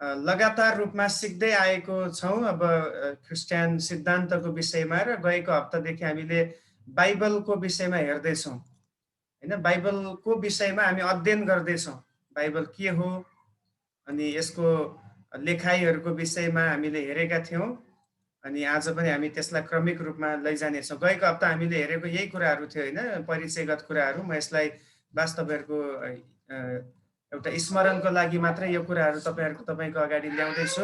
लगातार रूपमा सिक्दै आएको छौँ। अब क्रिस्चियन सिद्धान्तको विषयमा र गएको हप्तादेखि हामीले बाइबलको विषयमा हेर्दैछौँ हैन। बाइबलको विषयमा हामी अध्ययन गर्दैछौँ। बाइबल के हो अनि यसको लेखाइहरूको विषयमा हामीले हेरेका थियौँ अनि आज पनि हामी त्यसलाई क्रमिक रूपमा लैजानेछौँ। गएको हप्ता हामीले हेरेको यही कुराहरू थियो हैन, परिचयगत कुराहरू। म यसलाई वास्तवहरूको एउटा स्मरणको लागि मात्रै यो कुराहरू तपाईँको अगाडि ल्याउँदैछु।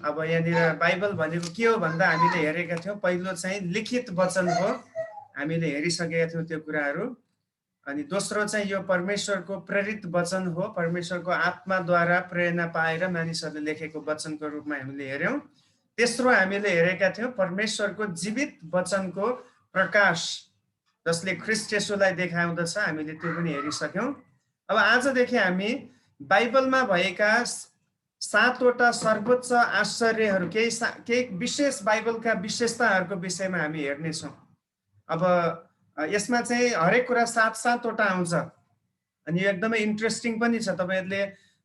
अब यहाँनिर बाइबल भनेको के हो भन्दा हामीले हेरेका थियौँ, पहिलो चाहिँ लिखित वचन हो, हामीले हेरिसकेका थियौँ त्यो कुराहरू। अनि दोस्रो चाहिँ यो परमेश्वरको प्रेरित वचन हो, परमेश्वरको आत्माद्वारा प्रेरणा पाएर मानिसहरूले लेखेको वचनको रूपमा हामीले हेऱ्यौँ। तेस्रो हामीले हेरेका थियौँ परमेश्वरको जीवित वचनको प्रकाश, जसले ख्रीष्ट येशूलाई देखाउँदछ, हामीले त्यो पनि हेरिसक्यौँ। अब आजदेखि हामी बाइबलमा भएका 7वटा सर्वोच्च आश्चर्यहरू, केही विशेष बाइबलका विशेषताहरूको विषयमा हामी हेर्नेछौँ। अब यसमा चाहिँ हरेक कुरा 7-7वटा आउँछ अनि यो एकदमै इन्ट्रेस्टिङ पनि छ। तपाईँहरूले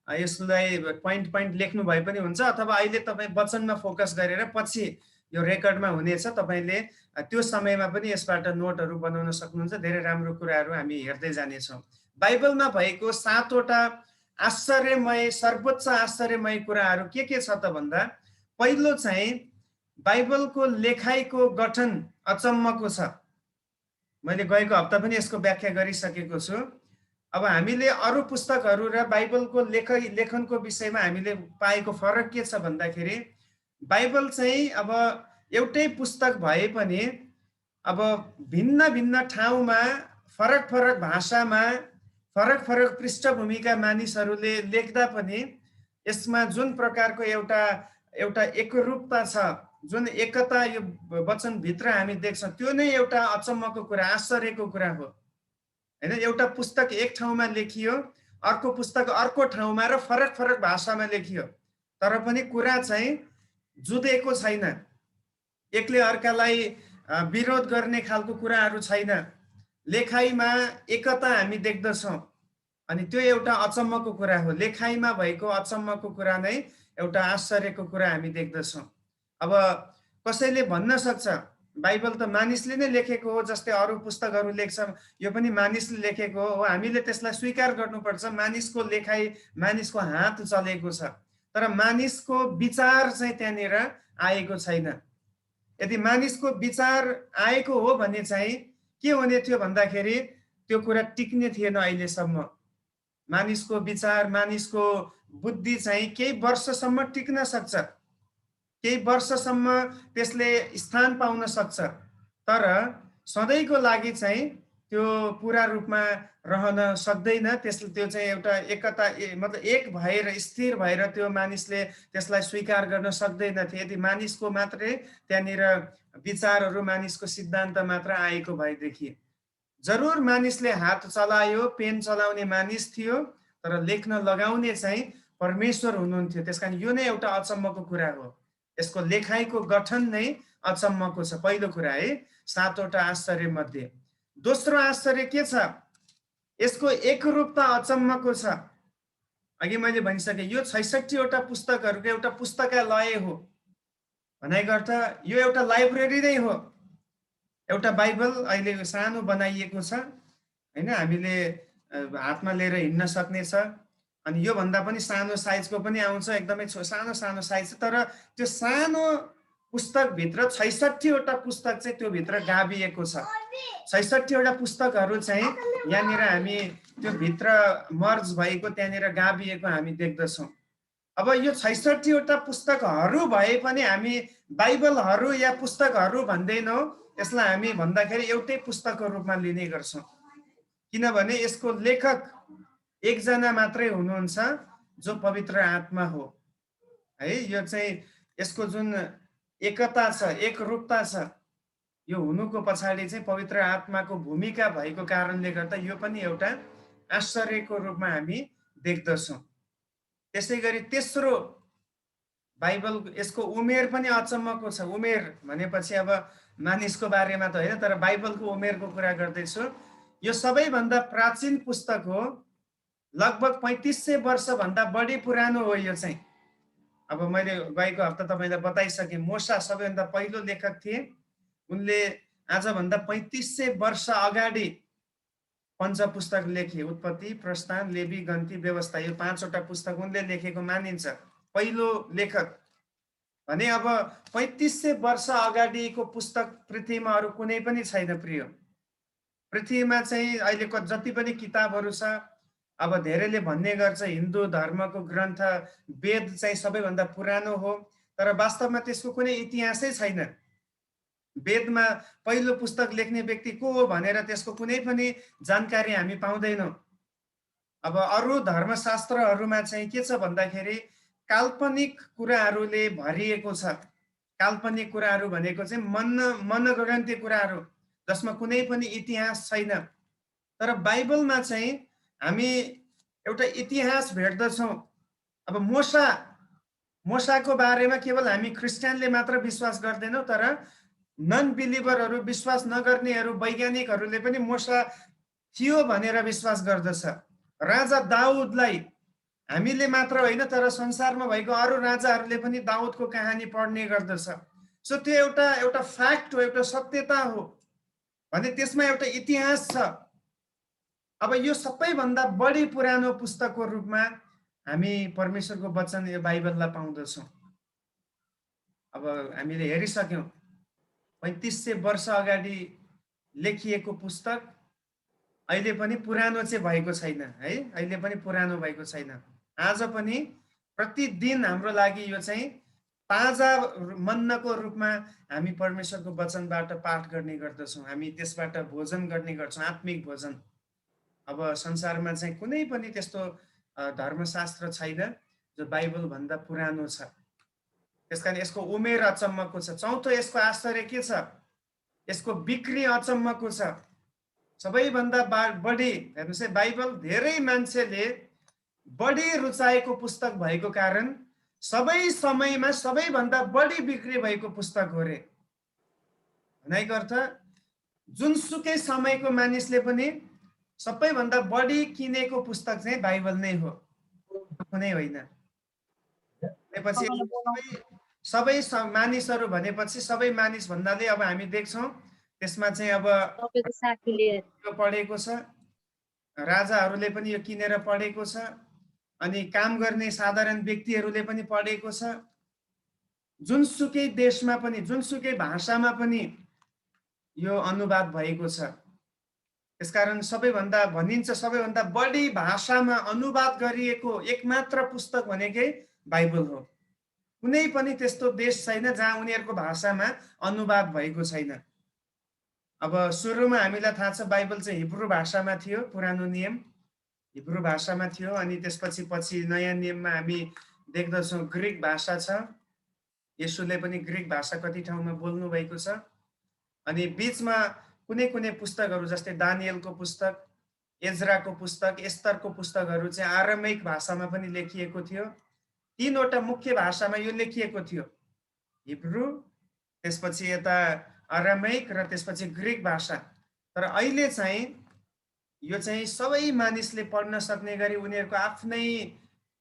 यसलाई पोइन्ट लेख्नु भए पनि हुन्छ, अथवा अहिले तपाईँ वचनमा फोकस गरेर पछि यो रेकर्डमा हुनेछ, तपाईँले त्यो समयमा पनि यसबाट नोटहरू बनाउन सक्नुहुन्छ। धेरै राम्रो कुराहरू हामी हेर्दै जानेछौँ। बाइबलमा भएको 7वटा आश्चर्यमय, सर्वोच्च आश्चर्यमय कुराहरू के छ त भन्दा, पहिलो चाहिँ बाइबलको लेखाइको गठन अचम्मको छ। मैले गएको हप्ता पनि यसको व्याख्या गरिसकेको छु। अब हामीले अरू पुस्तकहरू र बाइबलको लेखनको विषयमा हामीले पाएको फरक के छ भन्दाखेरि, बाइबल चाहिँ अब एउटै पुस्तक भए पनि अब भिन्न भिन्न ठाउँमा, फरक फरक भाषामा, फरक फरक पृष्ठभूमिका मानिसहरूले लेख्दा पनि यसमा जुन प्रकारको एउटा एकरूपता छ, जुन एकता यो वचनभित्र हामी देख्छौँ, त्यो नै एउटा अचम्मको कुरा, आश्चर्यको कुरा हो हैन। एउटा पुस्तक एक ठाउँमा लेखियो, अर्को पुस्तक अर्को ठाउँमा र फरक फरक भाषामा लेखियो, तर पनि कुरा चाहिँ जुधेको छैन, एकले अर्कालाई विरोध गर्ने खालको कुराहरू छैन। लेखाइमा एकता हामी देख्दछौँ अनि त्यो एउटा अचम्मको कुरा हो। लेखाइमा भएको अचम्मको कुरा नै एउटा आश्चर्यको कुरा हामी देख्दछौँ। अब कसैले भन्न सक्छ बाइबल त मानिसले नै लेखेको हो, जस्तै अरू पुस्तकहरू लेख्छ, यो पनि मानिसले लेखेको हो, हामीले त्यसलाई स्वीकार गर्नुपर्छ। मानिसको लेखाइ, मानिसको हात चलेको छ, तर मानिसको विचार चाहिँ त्यहाँनिर आएको छैन। यदि मानिसको विचार आएको हो भने चाहिँ के हुने थियो भन्दाखेरि त्यो कुरा टिक्ने थिएन अहिलेसम्म। मानिसको विचार, मानिसको बुद्धि चाहिँ केही वर्षसम्म टिक्न सक्छ, केही वर्षसम्म त्यसले स्थान पाउन सक्छ, तर सधैँको लागि चाहिँ त्यो पुरा रूपमा रहन सक्दैन। त्यो चाहिँ एउटा एकता, मतलब एक भएर स्थिर भएर त्यो मानिसले त्यसलाई स्वीकार गर्न सक्दैनथे। यदि मानिसको मात्रै त्यहाँनिर विचारहरू, मानिसको सिद्धान्त मात्र आएको भएदेखि। जरुर मानिसले हात चलायो, पेन चलाउने मानिस थियो, तर लेख्न लगाउने चाहिँ परमेश्वर हुनुहुन्थ्यो। त्यसकारण यो नै एउटा अचम्मको कुरा हो। यसको लेखाइको गठन नै अचम्मको छ, पहिलो कुरा है, 7वटा आश्चर्य मध्ये। दोस्रो आश्चर्य के छ, यसको एकरूपता अचम्मको छ। अघि मैले भनिसकेँ, यो 66वटा पुस्तकहरूको एउटा पुस्तकालय हो। भनेको अर्थ यो एउटा लाइब्रेरी नै हो। एउटा बाइबल अहिले सानो बनाइएको छ हैन, हामीले हातमा लिएर हिँड्न सक्ने छ। अनि योभन्दा पनि सानो साइजको पनि आउँछ, एकदमै सानो सानो साइज, तर त्यो सानो पुस्तकभित्र 66वटा पुस्तक चाहिँ त्यो भित्र गाभिएको छ। 66वटा पुस्तकहरू चाहिँ यहाँनिर हामी त्यो भित्र मर्ज भएको, त्यहाँनिर गाभिएको हामी देख्दछौँ। अब यो 66वटा पुस्तकहरू भए पनि हामी बाइबलहरू या पुस्तकहरू भन्दैनौँ, यसलाई हामी भन्दाखेरि एउटै पुस्तकको रूपमा लिने गर्छौँ, किनभने यसको लेखक एकजना मात्रै हुनुहुन्छ, जो पवित्र आत्मा हो है। यो चाहिँ यसको जुन एकता छ, एकरूपता छ, यो हुनुको पछाडि चाहिँ पवित्र आत्माको भूमिका भएको कारणले गर्दा यो पनि एउटा आश्चर्यको रूपमा हामी देख्दछौँ। त्यसै गरी तेस्रो, बाइबल यसको उमेर पनि अचम्मको छ। उमेर भनेपछि अब मानिसको बारेमा त होइन, तर बाइबलको उमेरको कुरा गर्दैछु। यो सबैभन्दा प्राचीन पुस्तक हो, लगभग 3500 वर्षभन्दा बढी पुरानो हो यो चाहिँ। अब मैले गएको हप्ता तपाईँलाई बताइसकेँ, मोसा सबैभन्दा पहिलो लेखक थिए। उनले आजभन्दा 3500 वर्ष अगाडि पञ्चपुस्तक लेखे। उत्पत्ति, प्रस्थान, लेवी, गन्ती, व्यवस्था, यो 5वटा पुस्तक उनले लेखेको मानिन्छ। पहिलो लेखक भने अब 3500 वर्ष अगाडिको पुस्तक पृथ्वीमा अरू कुनै पनि छैन प्रिय। पृथ्वीमा चाहिँ अहिलेको जति पनि किताबहरू छ, अब धेरैले भन्ने गर्छ हिन्दू धर्मको ग्रन्थ वेद चाहिँ सबैभन्दा पुरानो हो, तर वास्तवमा त्यसको कुनै इतिहासै छैन। वेदमा पहिलो पुस्तक लेख्ने व्यक्ति को हो भनेर त्यसको कुनै पनि जानकारी हामी पाउँदैनौँ। अब अरू धर्मशास्त्रहरूमा चाहिँ के छ भन्दाखेरि काल्पनिक कुराहरूले भरिएको छ। काल्पनिक कुराहरू भनेको चाहिँ मनगढन्ती कुराहरू जसमा कुनै पनि इतिहास छैन। तर बाइबलमा चाहिँ हामी एउटा इतिहास भेट्दछौँ। अब मोसाको बारेमा केवल हामी क्रिस्चियनले मात्र विश्वास गर्दैनौँ, तर नन बिलिभरहरू, विश्वास नगर्नेहरू, वैज्ञानिकहरूले पनि मोसा थियो भनेर विश्वास गर्दछ। राजा दाउदलाई हामीले मात्र होइन, तर संसारमा भएको अरू राजाहरूले पनि दाउदको कहानी पढ्ने गर्दछ। सो त्यो एउटा फ्याक्ट हो, एउटा सत्यता हो भने त्यसमा एउटा इतिहास छ। अब यो सबैभन्दा बढी पुरानो पुस्तकको रूपमा हामी परमेश्वरको वचन यो बाइबललाई पाउँदछौँ। अब हामीले हेरिसक्यौँ 3500 वर्ष अगाडि लेखिएको पुस्तक अहिले पनि पुरानो चाहिँ भएको छैन है, अहिले पनि पुरानो भएको छैन। आज पनि प्रतिदिन हाम्रो लागि यो चाहिँ ताजा मन्नको रूपमा हामी परमेश्वरको वचनबाट पाठ गर्ने गर्दछौँ। हामी त्यसबाट भोजन गर्ने गर्छौँ, आत्मिक भोजन। अब संसारमा चाहिँ कुनै पनि त्यस्तो धर्मशास्त्र छैन जो बाइबल भन्दा पुरानो छ। त्यसकारण यसको उमेर अचम्मको छ। चौथो, यसको आश्चर्य के छ? यसको बिक्री अचम्मको छ। सबैभन्दा बढी हेर्नुहोस् है, बाइबल धेरै मान्छेले बढी रुचाएको पुस्तक भएको कारण सबै समयमा सबैभन्दा बढी बिक्री भएको पुस्तक हो रे। भनाइको अर्थ जुनसुकै समयको मानिसले पनि सबैभन्दा बढी किनेको पुस्तक चाहिँ बाइबल नै हो, कुनै होइन। भनेपछि सबै मानिसहरू भनेपछि सबै मानिस भन्नाले अब हामी देख्छौँ त्यसमा चाहिँ अब पढेको छ, राजाहरूले पनि यो किनेर पढेको छ, अनि काम गर्ने साधारण व्यक्तिहरूले पनि पढेको छ। जुनसुकै देशमा पनि, जुनसुकै भाषामा पनि यो अनुवाद भएको छ। त्यसकारण सबैभन्दा भनिन्छ सबैभन्दा बढी भाषामा अनुवाद गरिएको एकमात्र पुस्तक भनेकै बाइबल हो। कुनै पनि त्यस्तो देश छैन जहाँ उनीहरूको भाषामा अनुवाद भएको छैन। अब सुरुमा हामीलाई थाहा छ बाइबल चाहिँ हिब्रू भाषामा थियो, पुरानो नियम हिब्रू भाषामा थियो, अनि त्यसपछि पछि नयाँ नियममा हामी देख्दछौँ ग्रिक भाषा छ। येशूले पनि ग्रिक भाषा कति ठाउँमा बोल्नु भएको छ। अनि बिचमा कुनै कुनै पुस्तकहरू जस्तै दानियलको पुस्तक, एज्राको पुस्तक, एस्तरको पुस्तकहरू चाहिँ आरामिक भाषामा पनि लेखिएको थियो। 3वटा मुख्य भाषामा यो लेखिएको थियो, हिब्रू, त्यसपछि यता आरामिक र त्यसपछि ग्रिक भाषा। तर अहिले चाहिँ यो चाहिँ सबै मानिसले पढ्न सक्ने गरी उनीहरूको आफ्नै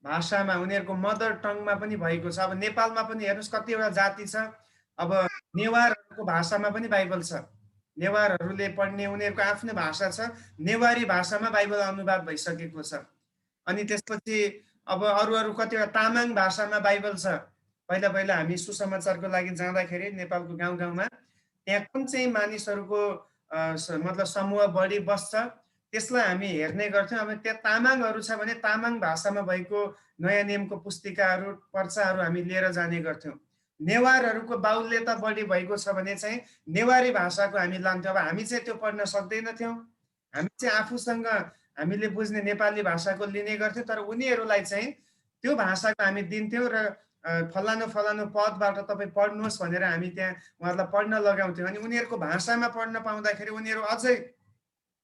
भाषामा, उनीहरूको मदर टङमा पनि भएको छ। अब नेपालमा पनि हेर्नुहोस् कतिवटा जाति छ, अब नेवारहरूको भाषामा पनि बाइबल छ। नेवारहरूले पढ्ने उनीहरूको आफ्नै भाषा छ, नेवारी भाषामा बाइबल अनुवाद भइसकेको छ। अनि त्यसपछि अब अरू कतिवटा तामाङ भाषामा बाइबल छ। पहिला पहिला हामी सुसमाचारको लागि जाँदाखेरि नेपालको गाउँ गाउँमा त्यहाँ कुन चाहिँ मानिसहरूको मतलब समूह बढी बस्छ त्यसलाई हामी हेर्ने गर्थ्यौँ। अब त्यहाँ तामाङहरू छ भने तामाङ भाषामा भएको नयाँ नियमको पुस्तिकाहरू, पर्चाहरू हामी लिएर जाने गर्थ्यौँ। नेवारहरूको बाहुल्यता बढी भएको छ भने चाहिँ नेवारी भाषाको हामी लान्थ्यौँ। अब हामी चाहिँ त्यो पढ्न सक्दैनथ्यौँ, हामी चाहिँ आफूसँग हामीले बुझ्ने नेपाली भाषाको लिने गर्थ्यौँ, तर उनीहरूलाई चाहिँ त्यो भाषाको हामी दिन्थ्यौँ र फलानु फलानु पदबाट तपाईँ पढ्नुहोस् भनेर हामी त्यहाँ उहाँहरूलाई पढ्न लगाउँथ्यौँ। अनि उनीहरूको भाषामा पढ्न पाउँदाखेरि उनीहरू अझै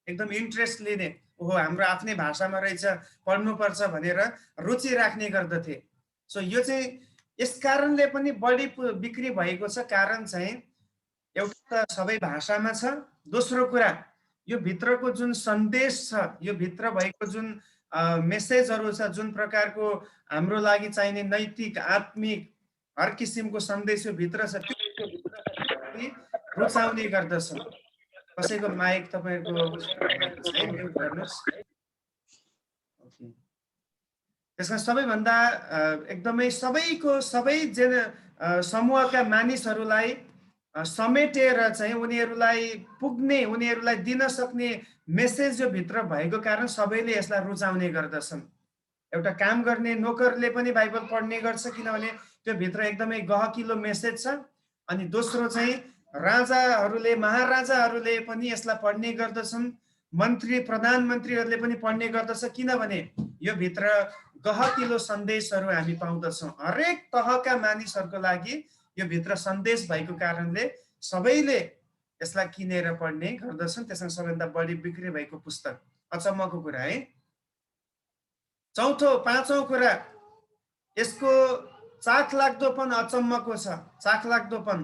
एकदम इन्ट्रेस्ट लिने, ओहो हाम्रो आफ्नै भाषामा रहेछ पढ्नुपर्छ भनेर रुचि राख्ने गर्दथे। सो यो चाहिँ यस कारणले पनि बढी बिक्री भएको छ। कारण चाहिँ एउटा त सबै भाषामा छ, दोस्रो कुरा यो भित्रको जुन सन्देश छ, यो भित्र भएको जुन मेसेजहरू छ, जुन प्रकारको हाम्रो लागि चाहिने नैतिक आत्मिक हर किसिमको सन्देश भित्र छ, त्यो रुचाउने गर्दछ। कसैको माइक तपाईँहरूको है, म्युट गर्नुहोस्। त्यसमा सबैभन्दा एकदमै सबै समूहका मानिसहरूलाई समेटेर चाहिँ उनीहरूलाई पुग्ने, उनीहरूलाई दिन सक्ने मेसेज जो भित्र भएको कारण सबैले यसलाई रुचाउने गर्दछन्। एउटा काम गर्ने नोकरले पनि बाइबल पढ्ने गर्छ, किनभने त्यो भित्र एकदमै गहकिलो मेसेज छ। अनि दोस्रो चाहिँ राजाहरूले, महाराजाहरूले पनि यसलाई पढ्ने गर्दछन्, मन्त्री प्रधानमन्त्रीहरूले पनि पढ्ने गर्दछ, किनभने यो भित्र गहकिलो सन्देशहरू हामी पाउँदछौँ। हरेक तहका मानिसहरूको लागि यो भित्र सन्देश भएको कारणले सबैले यसलाई किनेर पढ्ने गर्दछन्। त्यसमा सबैभन्दा बढी बिक्री भएको पुस्तक। अचम्मको कुरा है। पाँचौं कुरा, यसको चाखलाग्दोपन अचम्मको छ। चाखलाग्दोपन,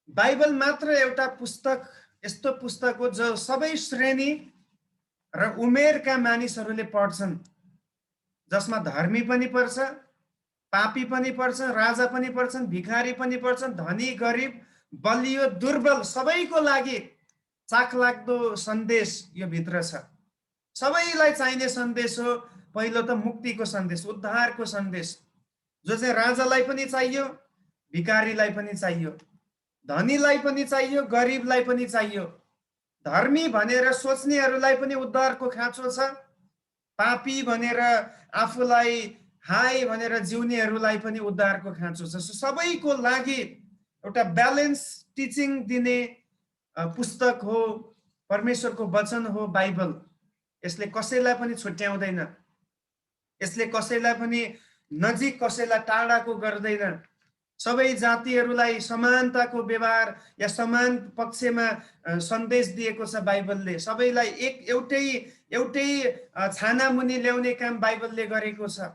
बाइबल मात्र एउटा पुस्तक, यस्तो पुस्तक हो जो सबै श्रेणी र उमेरका मानिसहरूले पढ्छन्, जसमा धर्मी पनि पढ्छ, पापी पनि पढ्छन्, राजा पनि पढ्छन्, भिखारी पनि पढ्छन्, धनी गरिब, बलियो दुर्बल, सबैको लागि चाखलाग्दो सन्देश यो भित्र छ। सबैलाई चाहिने सन्देश हो। पहिलो त मुक्तिको सन्देश, उद्धारको सन्देश, जो चाहिँ राजालाई पनि चाहियो, भिखारीलाई पनि चाहियो, धनीलाई पनि चाहियो, गरिबलाई पनि चाहियो, धर्मी भनेर सोच्नेहरूलाई पनि उद्धारको खाँचो छ, पापी भनेर आफूलाई हाय भनेर जिउनेहरूलाई पनि उद्धारको खाँचो छ। सबैको लागि एउटा ब्यालेन्स टिचिङ दिने पुस्तक हो, परमेश्वरको वचन हो बाइबल। यसले कसैलाई पनि छुट्याउँदैन, यसले कसैलाई पनि नजिक, कसैलाई टाढाको गर्दैन। सबै जातिहरूलाई समानताको व्यवहार या समान पक्षमा सन्देश दिएको छ बाइबलले। सबैलाई एउटै छानामुनि ल्याउने काम बाइबलले गरेको छ।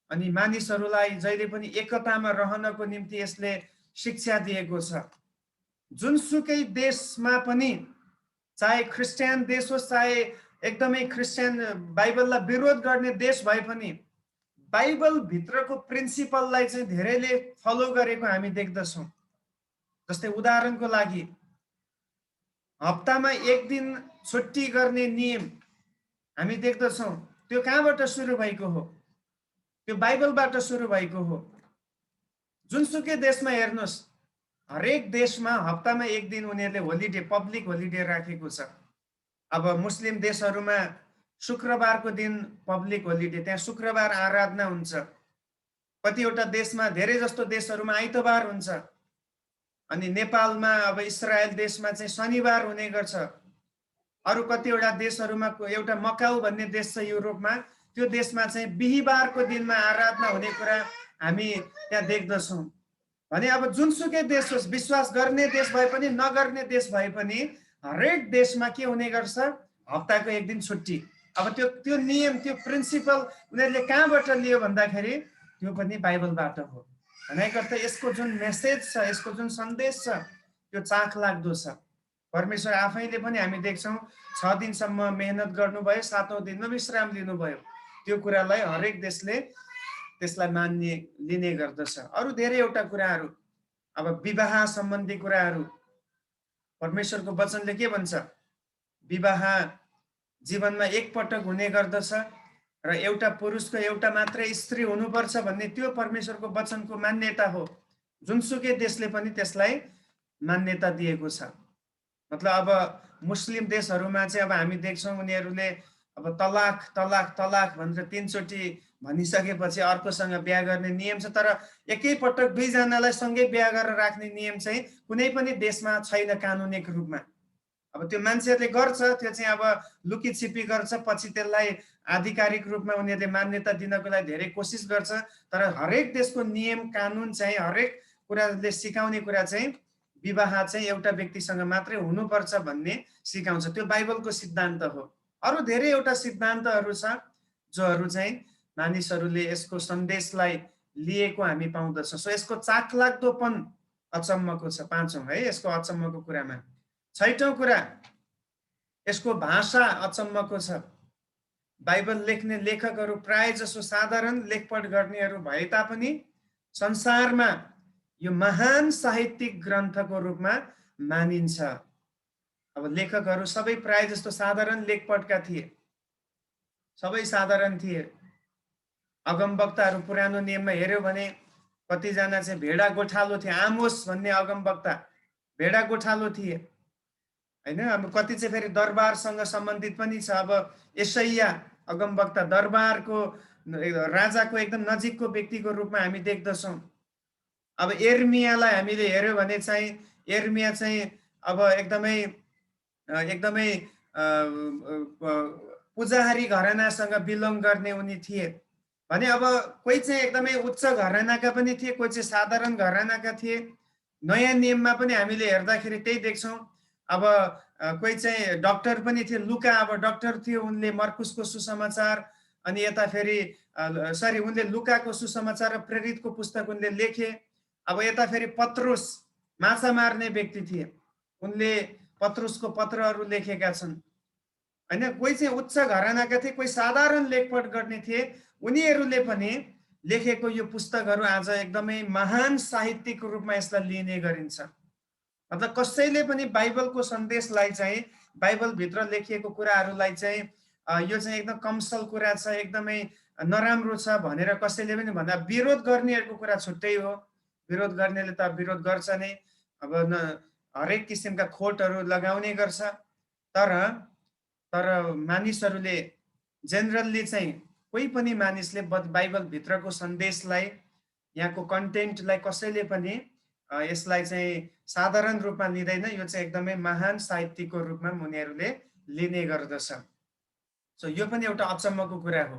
अनि मानिसहरूलाई जहिले पनि एकतामा रहनको निम्ति यसले शिक्षा दिएको छ। जुनसुकै देशमा पनि, चाहे क्रिस्चियन देश होस्, चाहे एकदमै क्रिस्चियन बाइबललाई विरोध गर्ने देश भए पनि, बाइबल भित्रको प्रिन्सिपललाई चाहिँ धेरैले फलो गरेको हामी देख्दछौँ। जस्तै उदाहरणको लागि, हप्तामा एक दिन छुट्टी गर्ने नियम हामी देख्दछौँ। त्यो कहाँबाट सुरु भएको हो? त्यो बाइबलबाट सुरु भएको हो। जुनसुकै देशमा हेर्नुहोस्, हरेक देशमा हप्तामा एक दिन उनीहरूले होलिडे, पब्लिक होलिडे राखेको छ। अब मुस्लिम देशहरूमा शुक्रबारको दिन पब्लिक होलिडे, त्यहाँ शुक्रबार आराधना हुन्छ। कतिवटा देशमा, धेरै जस्तो देशहरूमा आइतबार हुन्छ। अनि नेपालमा, अब इजरायल देशमा चाहिँ शनिबार हुने गर्छ। अरू कतिवटा देशहरूमा, एउटा मकाउ भन्ने देश छ युरोपमा, त्यो देशमा चाहिँ बिहीबारको दिनमा आराधना हुने कुरा हामी त्यहाँ देख्दछौँ। भने अब जुनसुकै देश होस्, विश्वास गर्ने देश भए पनि नगर्ने देश भए पनि, हरेक देशमा के हुने गर्छ? हप्ताको एक दिन छुट्टी। अब त्यो नियम, त्यो प्रिन्सिपल उनीहरूले कहाँबाट लियो भन्दाखेरि त्यो पनि बाइबलबाट हो। भनेको अर्थ यसको जुन मेसेज छ, यसको जुन सन्देश छ, त्यो चाख लाग्दो छ। परमेश्वर आफैले पनि हामी देख्छौँ 6 दिनसम्म मेहनत गर्नुभयो, 7औं दिनमा विश्राम लिनुभयो। त्यो कुरालाई हरेक देशले त्यसलाई लिने गर्दछ। अरू धेरैवटा कुराहरू, अब विवाह सम्बन्धी कुराहरू, परमेश्वरको वचनले के भन्छ? विवाह जीवनमा एक पटक हुने गर्दछ र एउटा पुरुषको एउटा मात्रै स्त्री हुनुपर्छ भन्ने त्यो परमेश्वरको वचनको मान्यता हो। जुनसुकै देशले पनि त्यसलाई मान्यता दिएको छ। मतलब अब मुस्लिम देशहरूमा चाहिँ अब हामी देख्छौँ उनीहरूले अब तलाक तलाक तलाक भनेर 3 चोटि भनिसकेपछि अर्कोसँग बिहा गर्ने नियम छ। तर एकै पटक दुईजनालाई सँगै बिहा गरेर राख्ने नियम चाहिँ कुनै पनि देशमा छैन कानुनिक रूपमा। अब त्यो मान्छेहरूले गर्छ, त्यो चाहिँ अब लुकी छिपी गर्छ, पछि त्यसलाई आधिकारिक रूपमा उनीहरूले मान्यता दिनको लागि धेरै कोसिस गर्छ। तर हरेक देशको नियम कानुन चाहिँ, हरेक कुराले सिकाउने कुरा चाहिँ विवाह चाहिँ एउटा व्यक्तिसँग मात्रै हुनुपर्छ भन्ने सिकाउँछ। त्यो बाइबलको सिद्धान्त हो। अरू धेरैवटा सिद्धान्तहरू छ जोहरू चाहिँ मानिसहरूले यसको सन्देशलाई लिएको हामी पाउँदछौँ। सो यसको चाखलाग्दोपन अचम्मको छ। 5औं है यसको अचम्मको कुरामा। 6औं कुरा, यसको भाषा अचम्मको छ। बाइबल लेख्ने लेखकहरू प्राय जसो साधारण लेखपढ गर्नेहरू भए तापनि संसारमा यो महान साहित्यिक ग्रन्थको रूपमा मानिन्छ। अब लेखकहरू सबै प्राय जस्तो साधारण लेखपढका थिए, सबै साधारण थिए। अगमवक्ताहरू पुरानो नियममा हेर्यो भने कतिजना चाहिँ भेडा गोठालो थिए। आमोस भन्ने अगमवक्ता भेडा गोठालो थिए हैन। अब कति चाहिँ फेरि दरबारसँग सम्बन्धित पनि छ। अब यसैया अगमवक्ता दरबारको राजाको एकदम नजिकको व्यक्तिको रूपमा हामी देख्दछौँ। अब एर्मियालाई हामीले हेर्यो भने चाहिँ एर्मिया चाहिँ अब एकदमै एकदमै पुजाहारी घरानासँग बिलोङ गर्ने उनी थिए भने अब कोही चाहिँ एकदमै उच्च घरानाका पनि थिए, कोही चाहिँ साधारण घरानाका थिए। नयाँ नियममा पनि हामीले हेर्दाखेरि त्यही देख्छौँ। अब कोही चाहिँ डक्टर पनि थिए, लुका अब डक्टर थियो, उनले मर्कुसको सुसमाचार अनि यता फेरि उनले लुकाको सुसमाचार र प्रेरितको पुस्तक उनले लेखे। अब यता फेरि पत्रुस माछा मार्ने व्यक्ति थिए, उनले पत्रुसको पत्रहरू लेखेका छन् हैन। कोही चाहिँ उच्च घरानाका थिए, कोही साधारण लेखपढ गर्ने थिए। उनीहरूले पनि लेखेको यो पुस्तकहरू आज एकदमै महान साहित्यिक रूपमा यसलाई लिने गरिन्छ। मतलब कसैले पनि बाइबलको सन्देशलाई चाहिँ बाइबलभित्र लेखिएको कुराहरूलाई चाहिँ यो चाहिँ एकदम कमसल कुरा छ, एकदमै नराम्रो छ भनेर कसैले पनि भन्दा विरोध गर्नेहरूको कुरा छुट्टै हो। विरोध गर्नेले त विरोध गर्छ नै, अब हरेक किसिमका खोटहरू लगाउने गर्छ। तर मानिसहरूले जेनरली चाहिँ कोही पनि मानिसले बाइबलभित्रको सन्देशलाई, यहाँको कन्टेन्टलाई कसैले पनि यसलाई चाहिँ साधारण रूपमा लिँदैन। यो चाहिँ एकदमै महान साहित्यको रूपमा उनीहरूले लिने गर्दछ। सो यो पनि एउटा अचम्मको कुरा हो,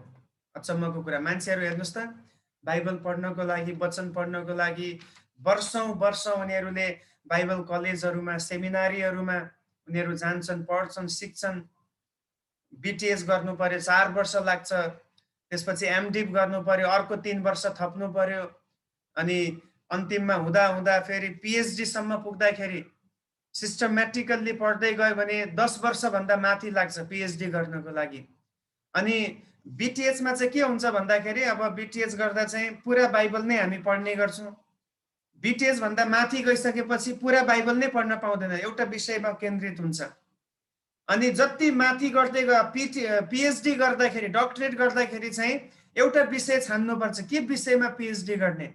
अचम्मको कुरा। मान्छेहरू हेर्नुहोस् त, बाइबल पढ्नको लागि, वचन पढ्नको लागि वर्षौँ उनीहरूले बाइबल कलेजहरूमा, सेमिनारीहरूमा उनीहरू जान्छन्, पढ्छन्, सिक्छन्। बिटिएस गर्नु पर्यो, 4 वर्ष लाग्छ। त्यसपछि एमडिप गर्नु पर्यो, अर्को 3 वर्ष थप्नु पर्यो। अनि अन्तिममा हुँदा फेरि पिएचडीसम्म पुग्दाखेरि सिस्टमेटिकल्ली पढ्दै गयो भने 10 वर्षभन्दा माथि लाग्छ पिएचडी गर्नको लागि। अनि बिटिएचमा चाहिँ के हुन्छ भन्दाखेरि अब बिटिएच गर्दा चाहिँ पुरा बाइबल नै हामी पढ्ने गर्छौँ। बिटिएच भन्दा माथि गइसकेपछि पुरा बाइबल नै पढ्न पाउँदैन, एउटा विषयमा केन्द्रित हुन्छ। अनि जति माथि गर्दै गयो पिएचडी गर्दाखेरि, डक्टरेट गर्दाखेरि चाहिँ एउटा विषय छान्नुपर्छ, के विषयमा पिएचडी गर्ने।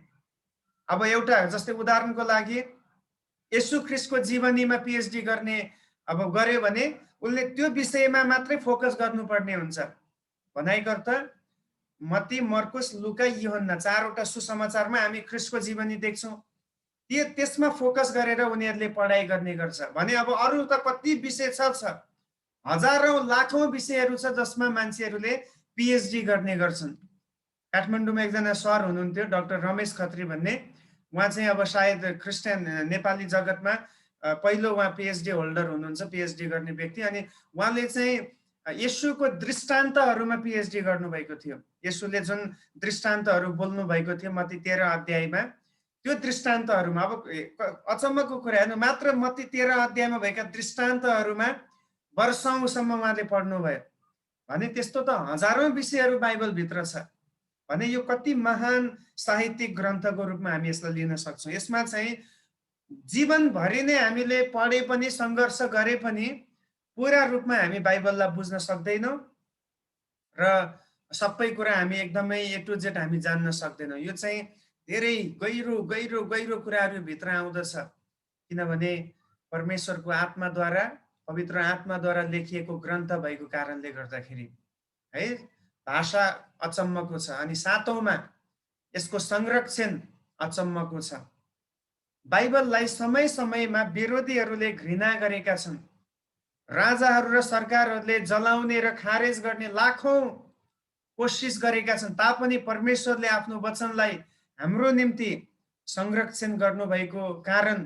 अब एउटा जस्तै उदाहरणको लागि येशू ख्रीष्टको जीवनीमा पिएचडी गर्ने अब गर्यो भने उसले त्यो विषयमा मात्रै फोकस गर्नुपर्ने हुन्छ। भनाइकर्ता मत्ती, मर्कुस, लुका, यूहन्ना 4वटा सुसमाचारमा हामी ख्रीष्टको जीवनी देख्छौँ। त्यसमा फोकस गरेर उनीहरूले पढाइ गर्ने गर्छ भने अब अरू त कति विषय छ, हजारौं लाखौं विषयहरू छ जसमा मान्छेहरूले पिएचडी गर्ने गर्छन्। काठमाडौँमा एकजना सर हुनुहुन्थ्यो, डाक्टर रमेश खत्री भन्ने। उहाँ चाहिँ अब सायद क्रिस्चियन नेपाली जगतमा पहिलो उहाँ पिएचडी होल्डर हुनुहुन्छ, पिएचडी गर्ने व्यक्ति। अनि उहाँले चाहिँ येशूको दृष्टान्तहरूमा पिएचडी गर्नुभएको थियो। येशूले जुन दृष्टान्तहरू बोल्नु भएको थियो मत्ती 13 अध्यायमा, त्यो दृष्टान्तहरूमा अब अचम्मको कुरा हेर्नु, मात्र मत्ती 13 अध्यायमा भएका दृष्टान्तहरूमा वर्षौंसम्म उहाँले पढ्नुभयो भने त्यस्तो त हजारौं विषयहरू बाइबलभित्र छ भने यो कति महान साहित्यिक ग्रन्थको रूपमा हामी यसलाई लिन सक्छौँ। यसमा चाहिँ जीवनभरि नै हामीले पढे पनि, सङ्घर्ष गरे पनि पुरा रूपमा हामी बाइबललाई बुझ्न सक्दैनौँ र सबै कुरा हामी एकदमै ए टु जेड हामी जान्न सक्दैनौँ। यो चाहिँ धेरै गहिरो गहिरो गहिरो कुराहरू भित्र आउँदछ, किनभने परमेश्वरको आत्माद्वारा, पवित्र आत्माद्वारा लेखिएको ग्रन्थ भएको कारणले गर्दाखेरि है। भाषा अचम्मको छ। अनि सातौँमा यसको संरक्षण अचम्मको छ। बाइबललाई समय समयमा विरोधीहरूले घृणा गरेका छन्। राजाहरू र सरकारहरूले जलाउने र खारेज गर्ने लाखौं कोसिस गरेका छन्, तापनि परमेश्वरले आफ्नो वचनलाई हाम्रो निम्ति संरक्षण गर्नुभएको कारण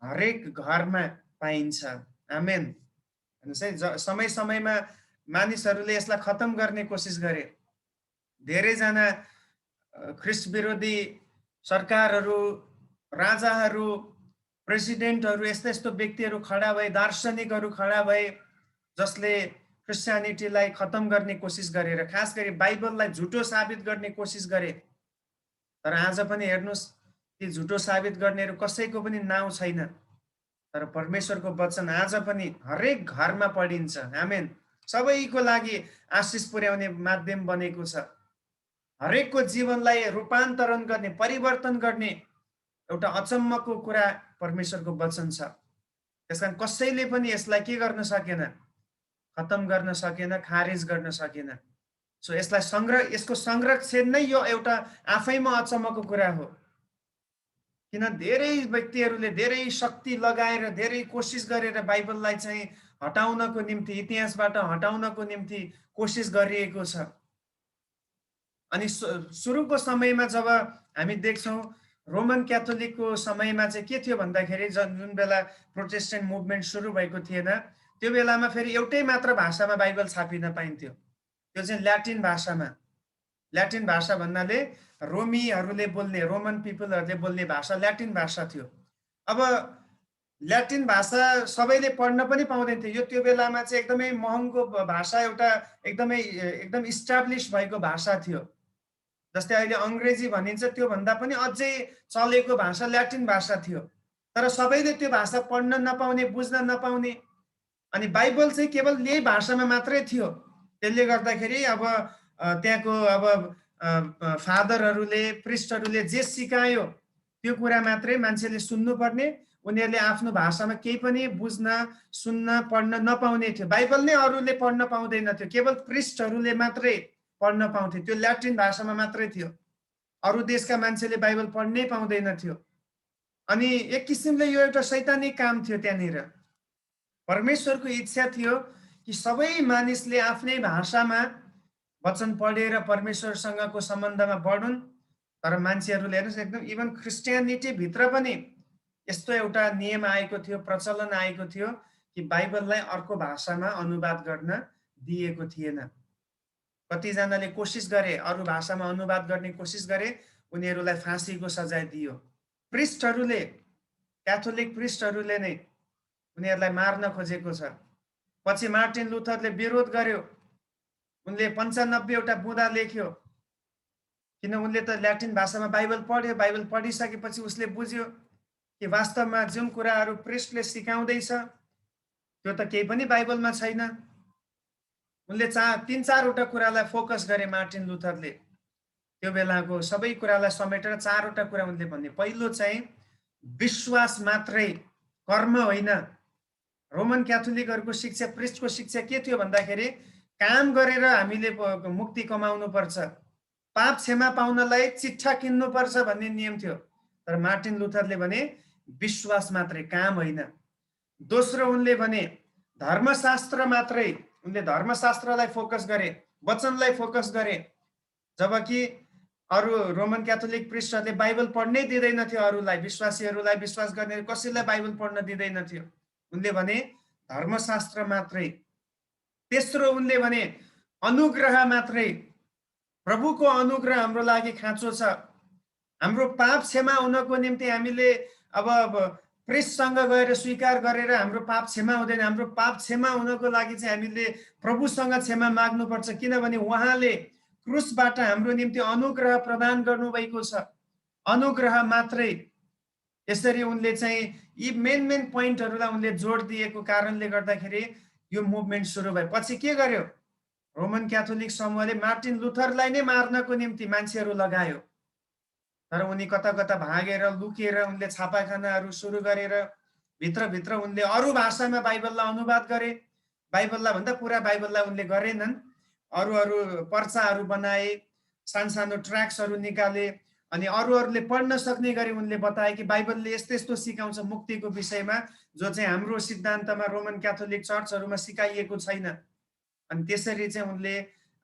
हरेक घरमा पाइन्छ। आमेन। समय समयमा मानिसहरूले यसलाई खत्तम गर्ने कोसिस गरे। धेरैजना ख्रिस्ट विरोधी सरकारहरू, राजाहरू, प्रेसिडेन्टहरू, यस्ता यस्तो व्यक्तिहरू खडा भए, दार्शनिकहरू खडा भए, जसले क्रिस्चियनिटीलाई खतम गर्ने कोसिस गरेर, खास गरी बाइबललाई झुटो साबित गर्ने कोसिस गरे। तर आज पनि हेर्नुहोस्, ती झुटो साबित गर्नेहरू कसैको पनि नाउँ छैन। तर परमेश्वरको वचन आज पनि हरेक घरमा पढिन्छ। आमेन। सबैको लागि आशिष पुर्याउने माध्यम बनेको छ। हरेकको जीवनलाई रूपान्तरण गर्ने, परिवर्तन गर्ने एउटा अचम्मको कुरा परमेश्वरको वचन छ। त्यसकारण कसैले पनि यसलाई के गर्न सकेन, खतम गर्न सकेन, खारेज गर्न सकेन। सो यसलाई यसको संरक्षण नै यो एउटा आफैमा अचम्मको कुरा हो। किन धेरै व्यक्तिहरूले धेरै शक्ति लगाएर, धेरै कोसिस गरेर बाइबललाई चाहिँ हटाउनको निम्ति, इतिहासबाट हटाउनको निम्ति कोसिस गरिएको छ। अनि सुरुको समयमा जब हामी देख्छौँ, रोमन क्याथोलिकको समयमा चाहिँ के थियो भन्दाखेरि, जुन बेला प्रोटेस्टेन्ट मुभमेन्ट सुरु भएको थिएन, त्यो बेलामा फेरि एउटै मात्र भाषामा बाइबल छापिन पाइन्थ्यो। त्यो चाहिँ ल्याटिन भाषामा। ल्याटिन भाषा भन्नाले रोमीहरूले बोल्ने, रोमन पिपलहरूले बोल्ने भाषा ल्याटिन भाषा थियो। अब ल्याटिन भाषा सबैले पढ्न पनि पाउँदैन थियो। यो त्यो बेलामा चाहिँ एकदमै महँगो भाषा, एउटा एकदम इस्टाब्लिस भएको भाषा थियो। जस्तै अहिले अङ्ग्रेजी भनिन्छ, त्योभन्दा पनि अझै चलेको भाषा ल्याटिन भाषा थियो। तर सबैले त्यो भाषा पढ्न नपाउने, बुझ्न नपाउने। अनि बाइबल चाहिँ केवल यही भाषामा मात्रै थियो। त्यसले गर्दाखेरि अब त्यहाँको फादरहरूले, प्रिस्टहरूले जे सिकायो त्यो कुरा मात्रै मान्छेले सुन्नुपर्ने। उनीहरूले आफ्नो भाषामा केही पनि बुझ्न, सुन्न, पढ्न नपाउने थियो। बाइबल नै अरूले पढ्न पाउँदैन थियो, केवल प्रिस्टहरूले मात्रै पढ्न पाउँथे। त्यो ल्याटिन भाषामा मात्रै थियो। अरू देशका मान्छेले बाइबल पढ्नै पाउँदैन थियो। अनि एक किसिमले यो एउटा शैतानिक काम थियो। त्यहाँनिर परमेश्वरको इच्छा थियो कि सबै मानिसले आफ्नै भाषामा वचन पढेर परमेश्वरसँगको सम्बन्धमा बढुन्। तर मान्छेहरूले हेर्नुहोस्, एकदम इभन क्रिस्चियनिटी भित्र पनि यस्तो एउटा नियम आएको थियो, प्रचलन आएको थियो कि बाइबललाई अर्को भाषामा अनुवाद गर्न दिएको थिएन। कतिजनाले कोसिस गरे, अरू भाषामा अनुवाद गर्ने कोसिस गरे, उनीहरूलाई फाँसीको सजाय दियो। प्रिस्टहरूले, क्याथोलिक प्रिस्टहरूले नै उनीहरूलाई मार्न खोजेको छ। पछि मार्टिन लुथरले विरोध गर्यो। उनले 95वटा बुँदा लेख्यो। किन उनले त ल्याटिन भाषामा बाइबल पढ्यो। बाइबल पढिसकेपछि उसले बुझ्यो कि वास्तवमा जुन कुराहरू प्रिस्टले सिकाउँदैछ त्यो त केही पनि बाइबलमा छैन। उनले 3-4वटा कुरालाई फोकस गरे मार्टिन लुथरले। त्यो बेलाको सबै कुरालाई समेटेर 4वटा कुरा उनले भन्ने। पहिलो चाहिँ विश्वास मात्रै, कर्म होइन। रोमन क्याथोलिकहरूको शिक्षा, प्रिस्टको शिक्षा के थियो भन्दाखेरि, काम गरेर हामीले मुक्ति कमाउनु पर्छ, पाप क्षमा पाउनलाई चिट्ठा किन्नुपर्छ भन्ने नियम थियो। तर मार्टिन लुथरले भने विश्वास मात्रै, काम होइन। दोस्रो उनले भने धर्मशास्त्र मात्रै। उनले धर्मशास्त्रलाई फोकस गरे, वचनलाई फोकस गरे। जबकि अरू रोमन क्याथोलिक प्रिस्टहरूले बाइबल पढ्नै दिँदैन थियो अरूलाई, विश्वासीहरूलाई, विश्वास गर्ने कसैलाई बाइबल पढ्न दिँदैन थियो। उनले भने धर्मशास्त्र मात्रै। तेस्रो उनले भने अनुग्रह मात्रै। प्रभुको अनुग्रह हाम्रो लागि खाँचो छ। हाम्रो पाप क्षमा हुनको निम्ति हामीले अब प्रिस्टसँग गएर स्वीकार गरेर हाम्रो पाप क्षमा हुँदैन। हाम्रो पाप क्षमा हुनको लागि चाहिँ हामीले प्रभुसँग क्षमा माग्नुपर्छ, किनभने उहाँले क्रुसबाट हाम्रो निम्ति अनुग्रह प्रदान गर्नुभएको छ। अनुग्रह मात्रै। यसरी उनले चाहिँ यी मेन पोइन्टहरूलाई उनले जोड दिएको कारणले गर्दाखेरि यो मुभमेन्ट सुरु भयो। पछि के गर्यो, रोमन क्याथोलिक समूहले मार्टिन लुथरलाई नै मार्नको निम्ति मान्छेहरू लगायो। तर उनी कता कता भागेर, लुकेर उनले छापाखानाहरू सुरु गरेर भित्रभित्र उनले अरू भाषामा बाइबललाई अनुवाद गरे। बाइबललाई भन्दा पुरा बाइबललाई उनले गरेनन्। अरू पर्चाहरू बनाए, सानो ट्र्याक्सहरू निकाले। अनि अरूहरूले पढ्न सक्ने गरी उनले बताए कि बाइबलले यस्तो यस्तो सिकाउँछ मुक्तिको विषयमा, जो चाहिँ हाम्रो सिद्धान्तमा, रोमन क्याथोलिक चर्चहरूमा सिकाइएको छैन। अनि त्यसरी चाहिँ उनले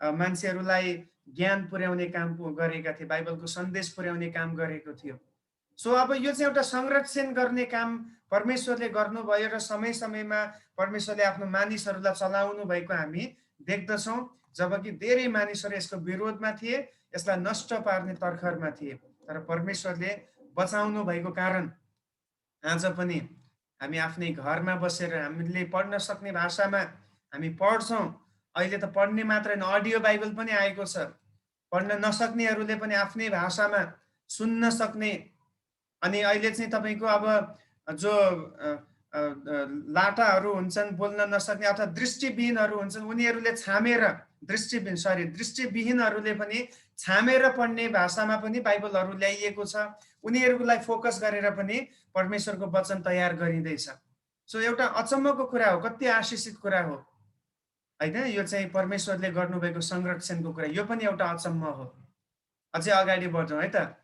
मान्छेहरूलाई ज्ञान पुर्याउने काम गरेका थिए, बाइबलको सन्देश पुर्याउने काम गरेको थियो। सो अब यो चाहिँ एउटा संरक्षण गर्ने काम परमेश्वरले गर्नुभयो र समय समयमा परमेश्वरले आफ्नो मानिसहरूलाई चलाउनु भएको हामी देख्दछौँ। जबकि धेरै मानिसहरू यसको विरोधमा थिए, यसलाई नष्ट पार्ने तर्खरमा थिए। तर परमेश्वरले बचाउनु भएको कारण आज पनि हामी आफ्नै घरमा बसेर हामीले पढ्न सक्ने भाषामा हामी पढ्छौँ अहिले त पढ्ने मात्र हैन, अडियो बाइबल पनि आएको छ। पढ्न नसक्नेहरूले पनि आफ्नै भाषामा सुन्न सक्ने। अनि अहिले चाहिँ तपाईँको अब जो लाटाहरू हुन्छन्, बोल्न नसक्ने अथवा दृष्टिविहीनहरू हुन्छन्, उनीहरूले छामेर दृष्टिविहीनहरूले पनि छामेर पढ्ने भाषामा पनि बाइबलहरू ल्याइएको छ। उनीहरूलाई फोकस गरेर पनि परमेश्वरको वचन तयार गरिँदैछ। सो एउटा अचम्मको कुरा हो, कति आशिषित कुरा हो हैन? यो चाहिँ परमेश्वरले गर्नुभएको संरक्षणको कुरा, यो पनि एउटा अचम्म हो। अझै अगाडि बढ्छौँ है त।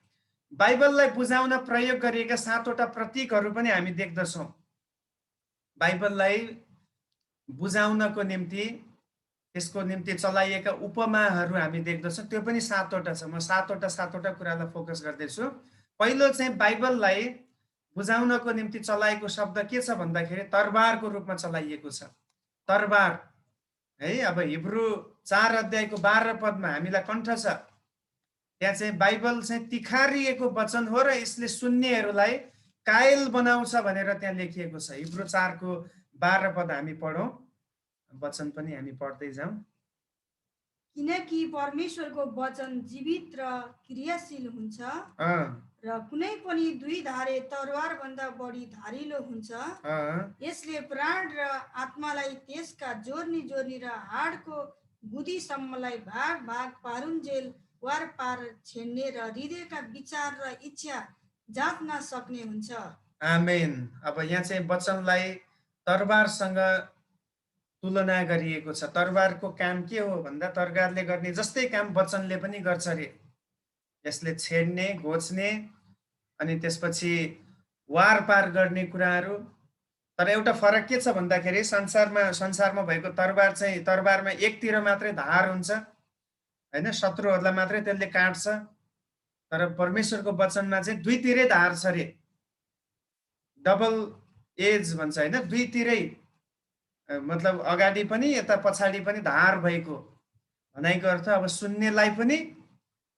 बाइबललाई बुझाउन प्रयोग गरिएका 7 वटा प्रतीकहरू पनि हामी देख्दछौँ। बाइबललाई बुझाउनको निम्ति त्यसको निम्ति चलाइएका उपमाहरू हामी देख्दछौँ, त्यो पनि 7 वटा छ। म 7 वटा कुरालाई फोकस गर्दैछु। पहिलो चाहिँ बाइबललाई बुझाउनको निम्ति चलाएको शब्द के छ भन्दाखेरि तरबारको रूपमा चलाइएको छ। तरबार है। अब हिब्रू 4 अध्यायको 12 पदमा हामीलाई कण्ठ छ, त्यहाँ चाहिँ बाइबल चाहिँ तिखारिएको वचन हो र यसले सुन्नेहरूलाई कायल बनाउँछ भनेर त्यहाँ लेखिएको छ। हिब्रू 4 को 12 पद हामी पढौँ, वचन पनि हामी पढ्दै जाउँ। किनकि परमेश्वरको वचन जीवित र क्रियाशील हुन्छ र कुनै पनि दुई धारे तरवार भन्दा बढी धारिलो हुन्छ। यसले प्राण र आत्मालाई त्यसका जोर्नी जोर्नी र हाडको गुदीसम्मलाई भाग भाग पारुन्जेल वार पार छेड्ने र हृदयका विचार र इच्छा जाँच्न सक्ने हुन्छ। आमेन। अब यहाँ चाहिँ वचनलाई तरबारसँग तुलना गरिएको छ। तरबारको काम के हो भन्दा तरबारले गर्ने जस्तै काम वचनले पनि गर्छ रे। यसले छेड्ने, घोच्ने अनि त्यसपछि वार पार गर्ने कुराहरू। तर एउटा फरक के छ भन्दाखेरि संसारमा भएको तरबार चाहिँ तरबारमा एकतिर मात्रै धार हुन्छ हैन, शत्रुहरूलाई मात्रै त्यसले काट्छ। तर परमेश्वरको वचनमा चाहिँ दुईतिरै धार छ रे, डबल एज भन्छ हैन, दुईतिरै, मतलब अगाडि पनि यता पछाडि पनि धार भएको भनाइको अर्थ अब सुन्नेलाई पनि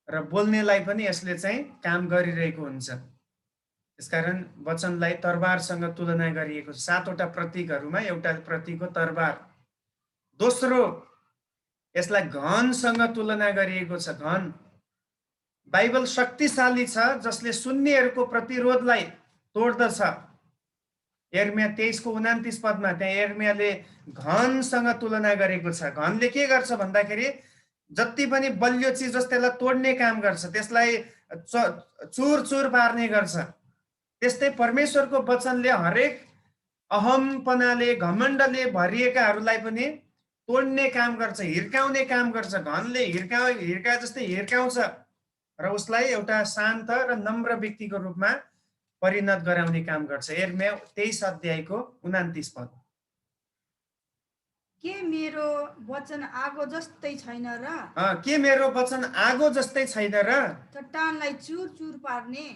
र बोल्नेलाई पनि यसले चाहिँ काम गरिरहेको हुन्छ। त्यसकारण वचनलाई तरबारसँग तुलना गरिएको छ। 7 वटा प्रतीकहरूमा एउटा प्रतीक हो तरबार। दोस्रो, यसलाई घनसँग तुलना गरिएको छ। घन। बाइबल शक्तिशाली छ जसले सुन्नेहरूको प्रतिरोधलाई तोड्दछ। यर्मिया 23 को 29 पदमा त्यहाँ यर्मियाले घनसँग तुलना गरेको छ। घनले के गर्छ भन्दाखेरि जति पनि बलियो चिज जस्तो त्यसलाई तोड्ने काम गर्छ, त्यसलाई चुर चुर पार्ने गर्छ। त्यस्तै परमेश्वरको वचनले हरेक अहमपनाले, घमण्डले भरिएकाहरूलाई पनि तोड्ने काम गर्छ, हिर्काउने काम गर्छ। घनले हिर्का जस्तै हिर्काउँछ र उसलाई एउटा शान्त र नम्र व्यक्तिको रूपमा परिणत गराउने काम गर्छ। यर्मिया 23 अध्यायको 29 पद। के मेरो वचन आगो जस्तै छैन र? के मेरो वचन आगो जस्तै छैन र? चट्टानलाई चुर चुर पार्ने।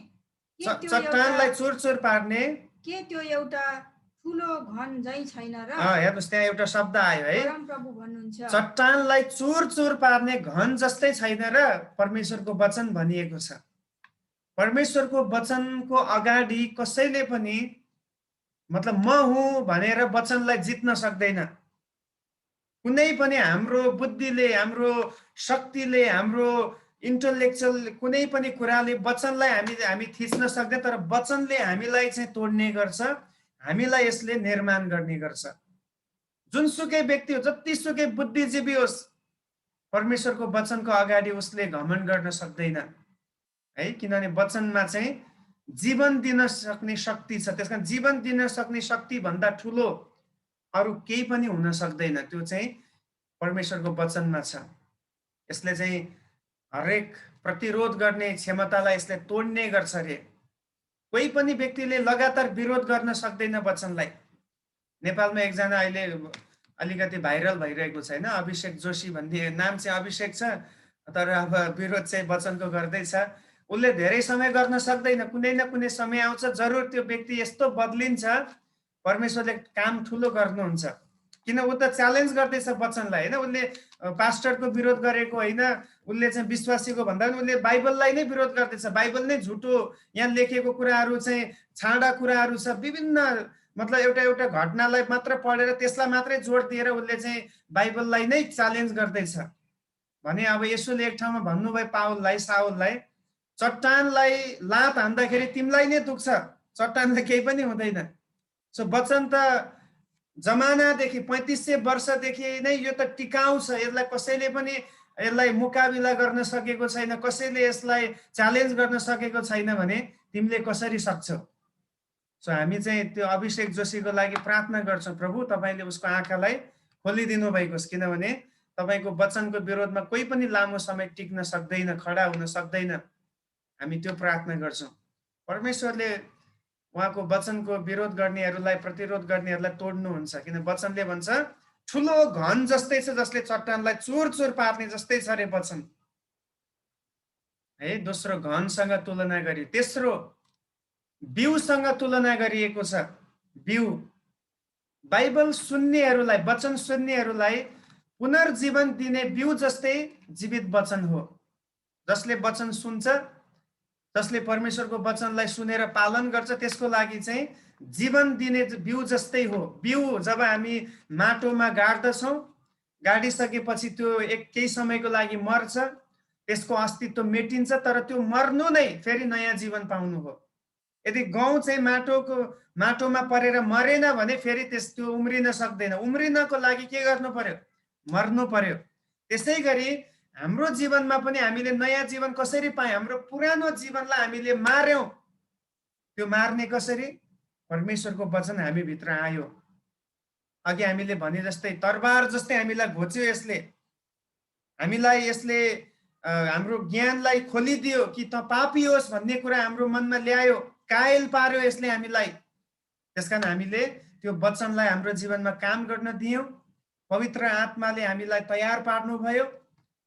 चट्टानलाई चुर चुर पार्ने। के त्यो एउटा ठुलो घन झै छैन र? हेर्नुस् त्यहाँ एउटा शब्द आयो है, परमप्रभु भन्नुहुन्छ चट्टानलाई चुर चुर पार्ने घन जस्तै छैन र परमेश्वरको वचन भनिएको छ। परमेश्वरको वचनको अगाडि कसैले पनि मतलब म हुँ भनेर वचनलाई जित्न सक्दैन। कुनै पनि हाम्रो बुद्धिले, हाम्रो शक्तिले, हाम्रो इन्टेलेक्चुअल कुनै पनि कुराले वचनलाई हामी थिच्न सक्दैन। तर वचनले हामीलाई चाहिँ तोड्ने गर्छ, हामीलाई यसले निर्माण गर्ने गर्छ। जुनसुकै व्यक्ति हो, जतिसुकै बुद्धिजीवी होस्, परमेश्वरको वचनको अगाडि उसले घमण्ड गर्न सक्दैन है, किनभने वचनमा चाहिँ जीवन दिन सक्ने शक्ति छ। त्यसकारण जीवन दिन सक्ने शक्ति भन्दा ठुलो अरू केही पनि हुन सक्दैन, त्यो चाहिँ परमेश्वरको वचनमा छ। यसले चाहिँ हरेक प्रतिरोध गर्ने क्षमतालाई यसले तोड्ने गर्छ रे। कोही पनि व्यक्तिले लगातार विरोध गर्न सक्दैन वचनलाई। नेपालमा एकजना अहिले अलिकति भाइरल भइरहेको छ हैन, अभिषेक जोशी भन्ने नाम चाहिँ अभिषेक छ, तर अब विरोध चाहिँ वचनको गर्दैछ। उसले धेरै समय गर्न सक्दैन, कुनै न कुनै समय आउँछ जरुर त्यो व्यक्ति यस्तो बदलिन्छ, परमेश्वरले काम ठुलो गर्नुहुन्छ। किन ऊ त च्यालेन्ज गर्दैछ वचनलाई हैन, उसले पास्टरको विरोध गरेको होइन, उसले चाहिँ विश्वासीको भन्दा पनि उसले बाइबललाई नै विरोध गर्दैछ। बाइबल नै झुटो, यहाँ लेखेको कुराहरू चाहिँ छाडा कुराहरू छ, विभिन्न मतलब एउटा एउटा घटनालाई मात्र पढेर त्यसलाई मात्रै जोड दिएर उसले चाहिँ बाइबललाई नै च्यालेन्ज गर्दैछ भने अब यसोले एक ठाउँमा भन्नुभयो पाउललाई साउललाई चट्टानलाई लात हान्दाखेरि तिमीलाई नै दुख्छ चट्टानलाई केही पनि हुँदैन सो वचन त जमानादेखि 3500 वर्षदेखि नै यो त टिकाउ छ यसलाई कसैले पनि यसलाई मुकाबिला गर्न सकेको छैन कसैले यसलाई च्यालेन्ज गर्न सकेको छैन भने तिमीले कसरी सक्छौ सो हामी चाहिँ त्यो अभिषेक जोशीको लागि प्रार्थना गर्छौँ प्रभु तपाईले उसको आँखालाई खोलिदिनु भएको छ किनभने तपाईको वचनको विरोधमा कोही पनि लामो समय टिक्न सक्दैन खडा हुन सक्दैन हामी त्यो प्रार्थना गर्छौँ परमेश्वरले उहाँको वचनको विरोध गर्नेहरूलाई प्रतिरोध गर्नेहरूलाई तोड्नुहुन्छ किन वचनले भन्छ ठुलो घन जस्तै छ जसले चट्टानलाई चुर पार्ने जस्तै छ रे वचन है दोस्रो घनसँग तुलना गरी तेस्रो बिउसँग तुलना गरिएको छ बिउ बाइबल सुन्नेहरूलाई वचन सुन्नेहरूलाई पुनर्जीवन दिने बिउ जस्तै जीवित वचन हो जसले वचन सुन्छ जसले परमेश्वरको वचनलाई सुनेर पालन गर्छ त्यसको लागि चाहिँ जीवन दिने बिउ जस्तै हो बिउ जब हामी माटोमा गाड्दछौँ गाडिसकेपछि त्यो केही समयको लागि मर्छ त्यसको अस्तित्व मेटिन्छ तर त्यो मर्नु नै फेरि नयाँ जीवन पाउनु हो यदि गहुँ चाहिँ माटोमा परेर मरेन भने फेरि त्यो उम्रिन सक्दैन उम्रिनको लागि के गर्नु पर्यो मर्नु पर्यो त्यसै गरी हाम्रो जीवनमा पनि हामीले नयाँ जीवन कसरी पायौं हाम्रो पुरानो जीवनलाई हामीले मार्यौं त्यो मार्ने कसरी परमेश्वरको वचन हामी भित्र आयो अघि हामीले भने जस्तै तरबार जस्तै हामीलाई घोच्यो यसले हाम्रो ज्ञानलाई खोलिदियो कि त पापी होस् भन्ने कुरा हाम्रो मनमा ल्यायो कायल पार्यो यसले हामीलाई त्यसकारण हामीले त्यो वचनलाई हाम्रो जीवनमा काम गर्न दियौं पवित्र आत्माले हामीलाई तयार पार्नु भयो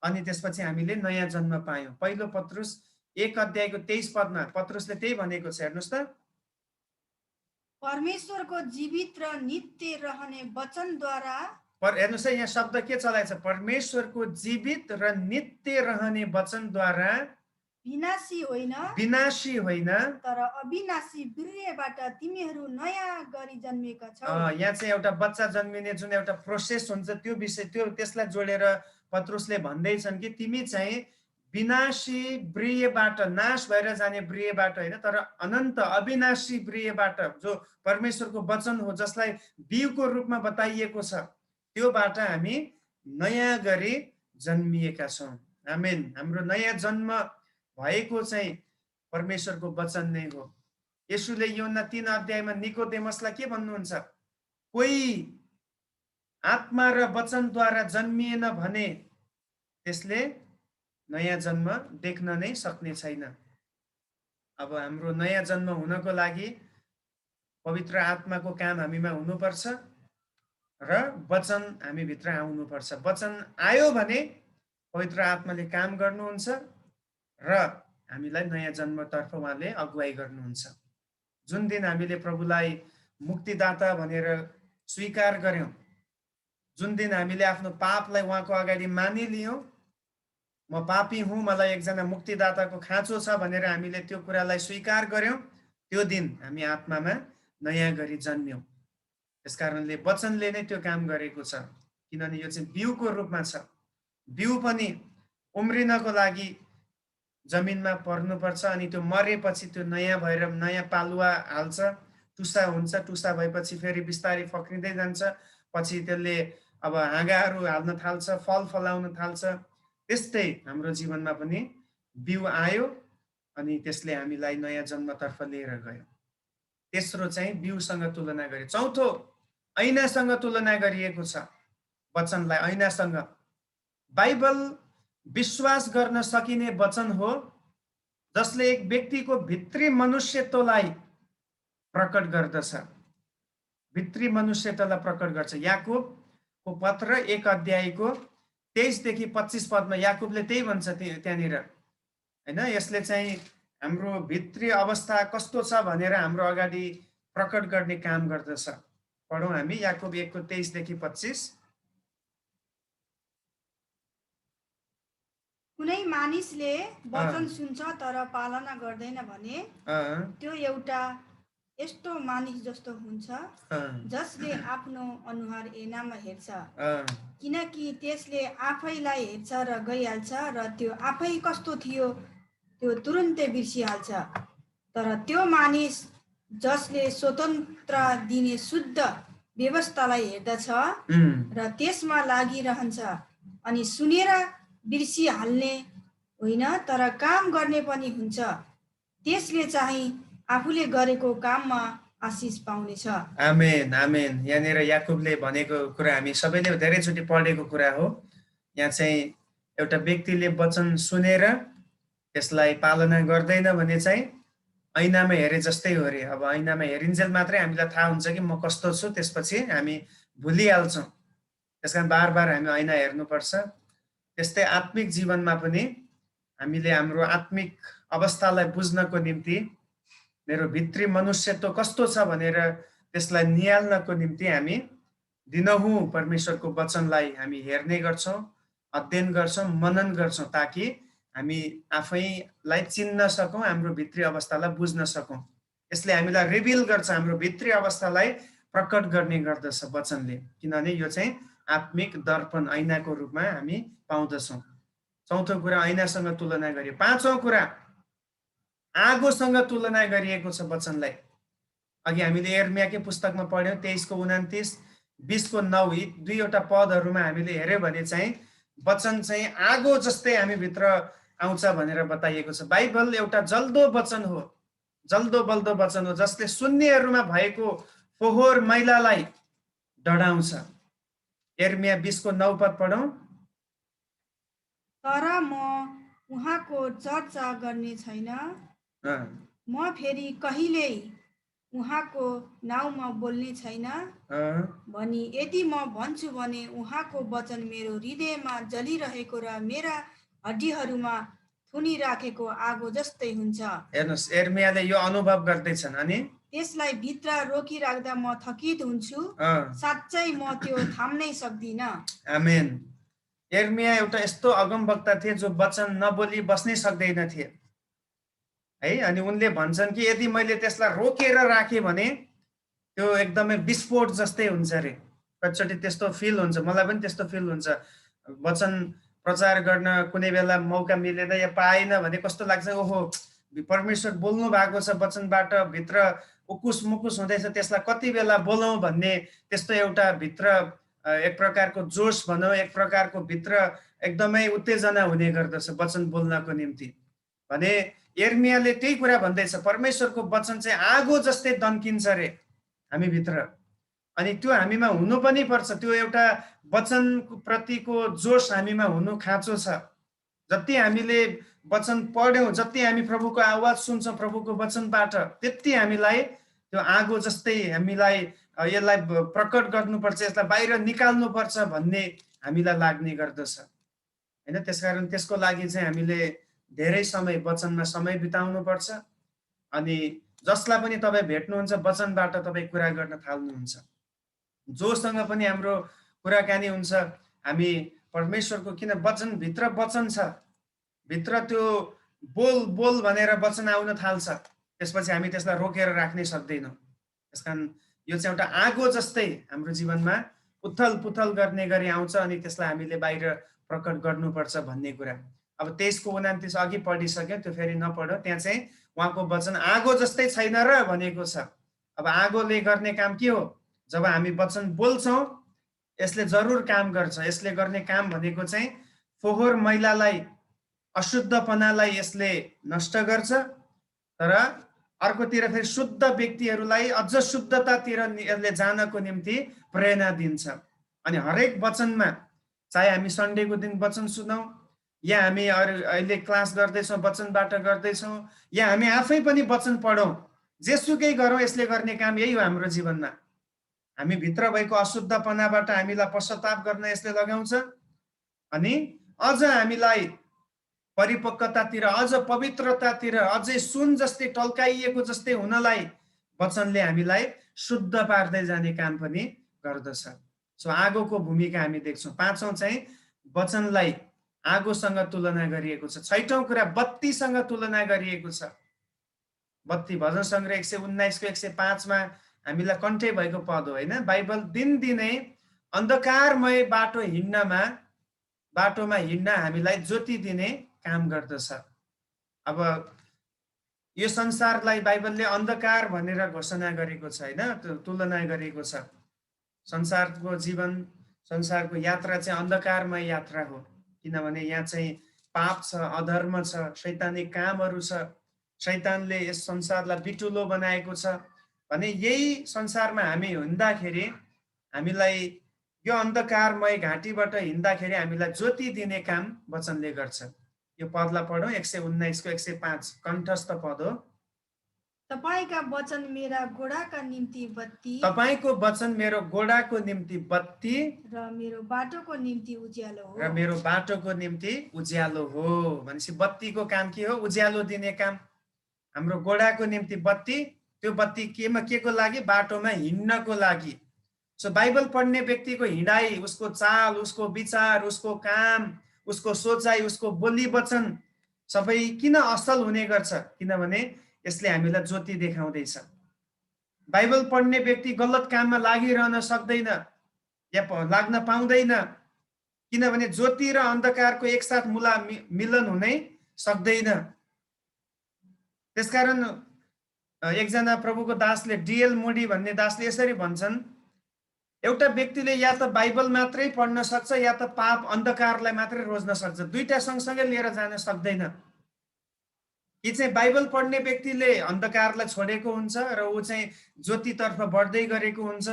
अनि त्यसपछि हामीले नयाँ जन्म पायौं पहिलो पत्रुस 1 अध्यायको 23 पदमा पत्रुसले त्यही भनेको छ हेर्नुस् त परमेश्वरको जीवित र नित्य रहने वचनद्वारा हेर्नुस् है यहाँ शब्द के चलाएको छ परमेश्वरको जीवित र नित्य रहने वचनद्वारा विनाशी होइन तर अविनाशी वीर्यबाट तिमीहरू नयाँ गरी जन्मेका छौ यहाँ चाहिँ एउटा बच्चा जन्मिने जुन एउटा प्रोसेस हुन्छ त्यो विषय त्यसलाई जोडेर पत्रुसले भन्दैछन् कि तिमी चाहिँ विनाशी ब्रियबाट नाश भएर जाने ब्रियबाट होइन तर अनन्त अविनाशी ब्रियबाट जो परमेश्वरको वचन हो जसलाई बिउको रूपमा बताइएको छ त्योबाट हामी नयाँ गरी जन्मिएका छौं आमेन हाम्रो नयाँ जन्म भएको चाहिँ परमेश्वरको वचन नै हो येशूले योहन्ना 3 अध्यायमा निकोदेमसलाई के भन्नुहुन्छ कोही आत्मा र वचनद्वारा जन्मिएन भने त्यसले नयाँ जन्म देख्न नै सक्ने छैन अब हाम्रो नयाँ जन्म हुनको लागि पवित्र आत्माको काम हामीमा हुनुपर्छ र वचन हामी भित्र आउनुपर्छ वचन आयो भने पवित्र आत्माले काम गर्नुहुन्छ र हामीलाई नयाँ जन्मतर्फ उहाँले अगुवाई गर्नुहुन्छ जुन दिन हामीले प्रभुलाई मुक्तिदाता भनेर स्वीकार गर्यौं जुन दिन हामीले आफ्नो पापलाई उहाँको अगाडि मानिलियौं म पापी हुँ मलाई एकजना मुक्तिदाताको खाँचो छ भनेर हामीले त्यो कुरालाई स्वीकार गर्यौं त्यो दिन हामी आत्मामा नयाँ गरी जन्म्यौं त्यसकारणले वचनले नै त्यो काम गरेको छ किनभने यो चाहिँ बिउको रूपमा छ बिउ पनि उम्रिनको लागि जमिनमा पर्नुपर्छ अनि त्यो मरेपछि त्यो नयाँ भएर नयाँ पालुवा हाल्छ टुसा हुन्छ टुसा भएपछि फेरि बिस्तारै फक्रिँदै जान्छ पछि त्यसले अब हाँगाहरू हाल्न थाल्छ फल फलाउन थाल्छ त्यस्तै हाम्रो जीवनमा पनि बिउ आयो अनि त्यसले हामीलाई नयाँ जन्मतर्फ लिएर गयो तेस्रो चाहिँ बिउसँग तुलना गरे चौथो ऐनासँग तुलना गरिएको छ वचनलाई ऐनासँग बाइबल विश्वास गर्न सकिने वचन हो जसले एक व्यक्तिको भित्री मनुष्यत्वलाई प्रकट गर्दछ भित्री मनुष्यत्वलाई प्रकट गर्छ याकुबको पत्र 1 अध्यायको 23 देखि 25 पदमा याकुबले त्यही भन्छ त्यहाँनिर हैन यसले चाहिँ हाम्रो भित्री अवस्था कस्तो छ भनेर हाम्रो अगाडि प्रकट गर्ने काम गर्दछ पढौं हामी याकुब 1 को 23 देखि 25 कुनै मानिसले वचन सुन्छ तर पालना गर्दैन भने त्यो एउटा यस्तो मानिस जस्तो हुन्छ जसले आफ्नो अनुहार ऐनामा हेर्छ, किनकि त्यसले आफैलाई हेर्छ र गइहाल्छ र त्यो आफै कस्तो थियो त्यो तुरुन्तै बिर्सिहाल्छ। तर त्यो मानिस जसले स्वतन्त्र दिने शुद्ध व्यवस्थालाई हेर्दछ र त्यसमा लागिरहन्छ अनि सुनेर बिर्सिहाल्ने होइन तर काम गर्ने पनि हुन्छ, त्यसले चाहिँ आफूले गरेको काममा आशिष पाउनेछ। आमेन आमेन। यहाँनिर याकुबले भनेको कुरा हामी सबैले धेरैचोटि पढेको कुरा हो। यहाँ चाहिँ एउटा व्यक्तिले वचन सुनेर त्यसलाई पालना गर्दैन भने चाहिँ ऐनामा हेरे जस्तै हो अरे। अब ऐनामा हेरिन्जेल मात्रै हामीलाई थाहा हुन्छ कि म कस्तो छु, त्यसपछि हामी भुलिहाल्छौँ। त्यस कारण बार बार हामी ऐना हेर्नुपर्छ। त्यस्तै आत्मिक जीवनमा पनि हामीले हाम्रो आत्मिक अवस्थालाई बुझ्नको निम्ति मेरो भित्री मनुष्यत्व कस्तो छ भनेर त्यसलाई निहाल्नको निम्ति हामी दिनहुँ परमेश्वरको वचनलाई हामी हेर्ने गर्छौँ, अध्ययन गर्छौँ, मनन गर्छौँ, ताकि हामी आफैलाई चिन्न सकौँ, हाम्रो भित्री अवस्थालाई बुझ्न सकौँ। यसले हामीलाई रिभिल गर्छ, हाम्रो भित्री अवस्थालाई प्रकट गर्ने गर्दछ वचनले, किनभने यो चाहिँ आत्मिक दर्पण ऐनाको रूपमा हामी पाउँदछौँ। चौथो कुरा ऐनासँग तुलना गरियो। पाँचौँ कुरा आगोसँग तुलना गरिएको छ वचनलाई। अघि हामीले यिर्मयाकै पुस्तकमा पढ्यौँ 23:29, 20:9 यी दुईवटा पदहरूमा हामीले हेर्यो भने चाहिँ वचन चाहिँ आगो जस्तै हामी भित्र आउँछ भनेर बताइएको छ। बाइबल एउटा जल्दो वचन हो, जल्दो बल्दो वचन हो, जसले सुन्नेहरूमा भएको फोहोर मैलालाई डढाउँछ। यिर्मया 20:9 पद पढौँ। तर म उहाँको चर्चा गर्ने छैन, म फेरि कहिल्यै उहाँको नाउँमा बोल्ने छैन भनी यदि म भन्छु भने उहाँको वचन मेरो हृदयमा जलिरहेको र मेरा हड्डीहरूमा थुनिराखेको आगो जस्तै हुन्छ। हेर्नुहोस्, यिर्मयाले यो अनुभव गर्दैछन् अनि त्यसलाई भित्र रोकिराख्दा म थकित हुन्छु, साँच्चै म त्यो थाम्नै सक्दिनँ। आमेन। यिर्मया एउटा यस्तो अगमवक्ता थिए जो वचन नबोली बस्नै सक्दैन थिए है। अनि उनले भन्छन् कि यदि मैले त्यसलाई रोकेर राखेँ भने त्यो एकदमै विस्फोट जस्तै हुन्छ अरे। कतिचोटि त्यस्तो फिल हुन्छ, मलाई पनि त्यस्तो फिल हुन्छ। वचन प्रचार गर्न कुनै बेला मौका मिलेन या पाएन भने कस्तो लाग्छ, ओहो परमेश्वर बोल्नु भएको छ वचनबाट, भित्र उकुस मुकुस हुँदैछ, त्यसलाई कति बेला बोलौँ भन्ने त्यस्तो एउटा भित्र एक प्रकारको जोस भनौँ, एक प्रकारको भित्र एकदमै उत्तेजना हुने गर्दछ वचन बोल्नको निम्ति। भने यिर्मयाले त्यही कुरा भन्दैछ, परमेश्वरको वचन चाहिँ आगो जस्तै दन्किन्छ अरे हामी भित्र। अनि त्यो हामीमा हुनु पनि पर्छ, त्यो एउटा वचन प्रतिको जोस हामीमा हुनु खाँचो छ। जति हामीले वचन पढ्यौँ, जति हामी प्रभुको आवाज सुन्छौँ प्रभुको वचनबाट, त्यति हामीलाई त्यो आगो जस्तै हामीलाई यसलाई प्रकट गर्नुपर्छ, यसलाई बाहिर निकाल्नुपर्छ भन्ने हामीलाई लाग्ने गर्दछ होइन। त्यसकारण त्यसको लागि चाहिँ हामीले धेरै समय वचनमा समय बिताउनु पर्छ। अनि जसलाई पनि तपाईँ भेट्नुहुन्छ वचनबाट तपाईँ कुरा गर्न थाल्नुहुन्छ, जोसँग पनि हाम्रो कुराकानी हुन्छ, हामी परमेश्वरको, किन वचन भित्र वचन छ, भित्र त्यो बोल बोल भनेर वचन आउन थाल्छ, त्यसपछि हामी त्यसलाई रोकेर राख्नै सक्दैनौँ। त्यस कारण यो चाहिँ एउटा आगो जस्तै हाम्रो जीवनमा उथल पुथल गर्ने गरी आउँछ अनि त्यसलाई हामीले बाहिर प्रकट गर्नुपर्छ भन्ने कुरा। अब 23:29 अघि पढिसक्यो, त्यो फेरि नपढ्यो। त्यहाँ चाहिँ उहाँको वचन आगो जस्तै छैन र भनेको छ। अब आगोले गर्ने काम के हो? जब हामी वचन बोल्छौँ यसले जरुर काम गर्छ। यसले गर्ने काम भनेको चाहिँ फोहोर मैलालाई, अशुद्धपनालाई यसले नष्ट गर्छ, तर अर्कोतिर फेरि शुद्ध व्यक्तिहरूलाई अझ शुद्धतातिर यसले जानको निम्ति प्रेरणा दिन्छ। अनि हरेक वचनमा, चाहे हामी सन्डेको दिन वचन सुनौँ या हामी अहिले क्लास गर्दैछौँ वचनबाट गर्दैछौँ, या हामी आफै पनि वचन पढौँ, जेसुकै गरौँ, यसले गर्ने काम यही हो हाम्रो जीवनमा। हामी भित्र भएको अशुद्धपनाबाट हामीलाई पश्चाताप गर्न यसले लगाउँछ अनि अझ हामीलाई परिपक्वतातिर, अझ पवित्रतातिर, अझै सुन जस्तै टल्काइएको जस्तै हुनलाई वचनले हामीलाई शुद्ध पार्दै जाने काम पनि गर्दछ। सो आगोको भूमिका हामी देख्छौँ। पाँचौँ चाहिँ वचनलाई आगोसँग तुलना गरिएको छ। छैठौँ कुरा बत्तीसँग तुलना गरिएको छ। बत्ती भजन सङ्ग्रह 119 को 105 मा हामीलाई कन्ठे भएको पद हो हैन। बाइबल दिनदिनै अन्धकारमय बाटोमा हिँड्न हामीलाई ज्योति दिने काम गर्दछ। अब यो संसारलाई बाइबलले अन्धकार भनेर घोषणा गरेको छ हैन, तुलना गरेको छ। संसारको जीवन, संसारको यात्रा चाहिँ अन्धकारमय यात्रा हो, किनभने यहाँ चाहिँ पाप छ, अधर्म छ, शैतानिक कामहरू छ। शैतानले यस संसारलाई बिटुलो बनाएको छ भने यही संसारमा हामी हिँड्दाखेरि हामीलाई यो अन्धकारमय घाटीबाट हिँड्दाखेरि हामीलाई ज्योति दिने काम वचनले गर्छ। यो पदलाई पढौँ, 119 को 105 कण्ठस्थ पद हो। तपाईका वचन मेरा गोडाका निम्ति बत्ती, तपाईको वचन मेरो गोडाको निम्ति बत्ती र मेरो बाटोको निम्ति उज्यालो हो। र मेरो बाटोको निम्ति उज्यालो हो। भनेपछि बत्तीको काम के हो? उज्यालो दिने काम। हाम्रो गोडाको निम्ति बत्ती, त्यो बत्ती केमा केको लागि? बाटोमा हिँड्नको लागि। सो बाइबल पढ्ने व्यक्तिको हिँडाइ, उसको चाल, उसको विचार, उसको काम, उसको सोचाइ, उसको बोली वचन सबै किन असल हुने गर्छ? किनभने यसले हामीलाई ज्योति देखाउँदैछ। बाइबल पढ्ने व्यक्ति गलत काममा लागिरहन सक्दैन या लाग्न पाउँदैन, किनभने ज्योति र अन्धकारको एकसाथ मिलन हुनै सक्दैन। त्यसकारण एकजना प्रभुको दासले, डीएल मोडी भन्ने दासले यसरी भन्छन्, एउटा व्यक्तिले या त बाइबल मात्रै पढ्न सक्छ या त पाप अन्धकारलाई मात्रै रोज्न सक्छ, दुईटा सँगसँगै लिएर जान सक्दैन। कि चाहिँ बाइबल पढ्ने व्यक्तिले अन्धकारलाई छोडेको हुन्छ र ऊ चाहिँ ज्योतितर्फ बढ्दै गरेको हुन्छ,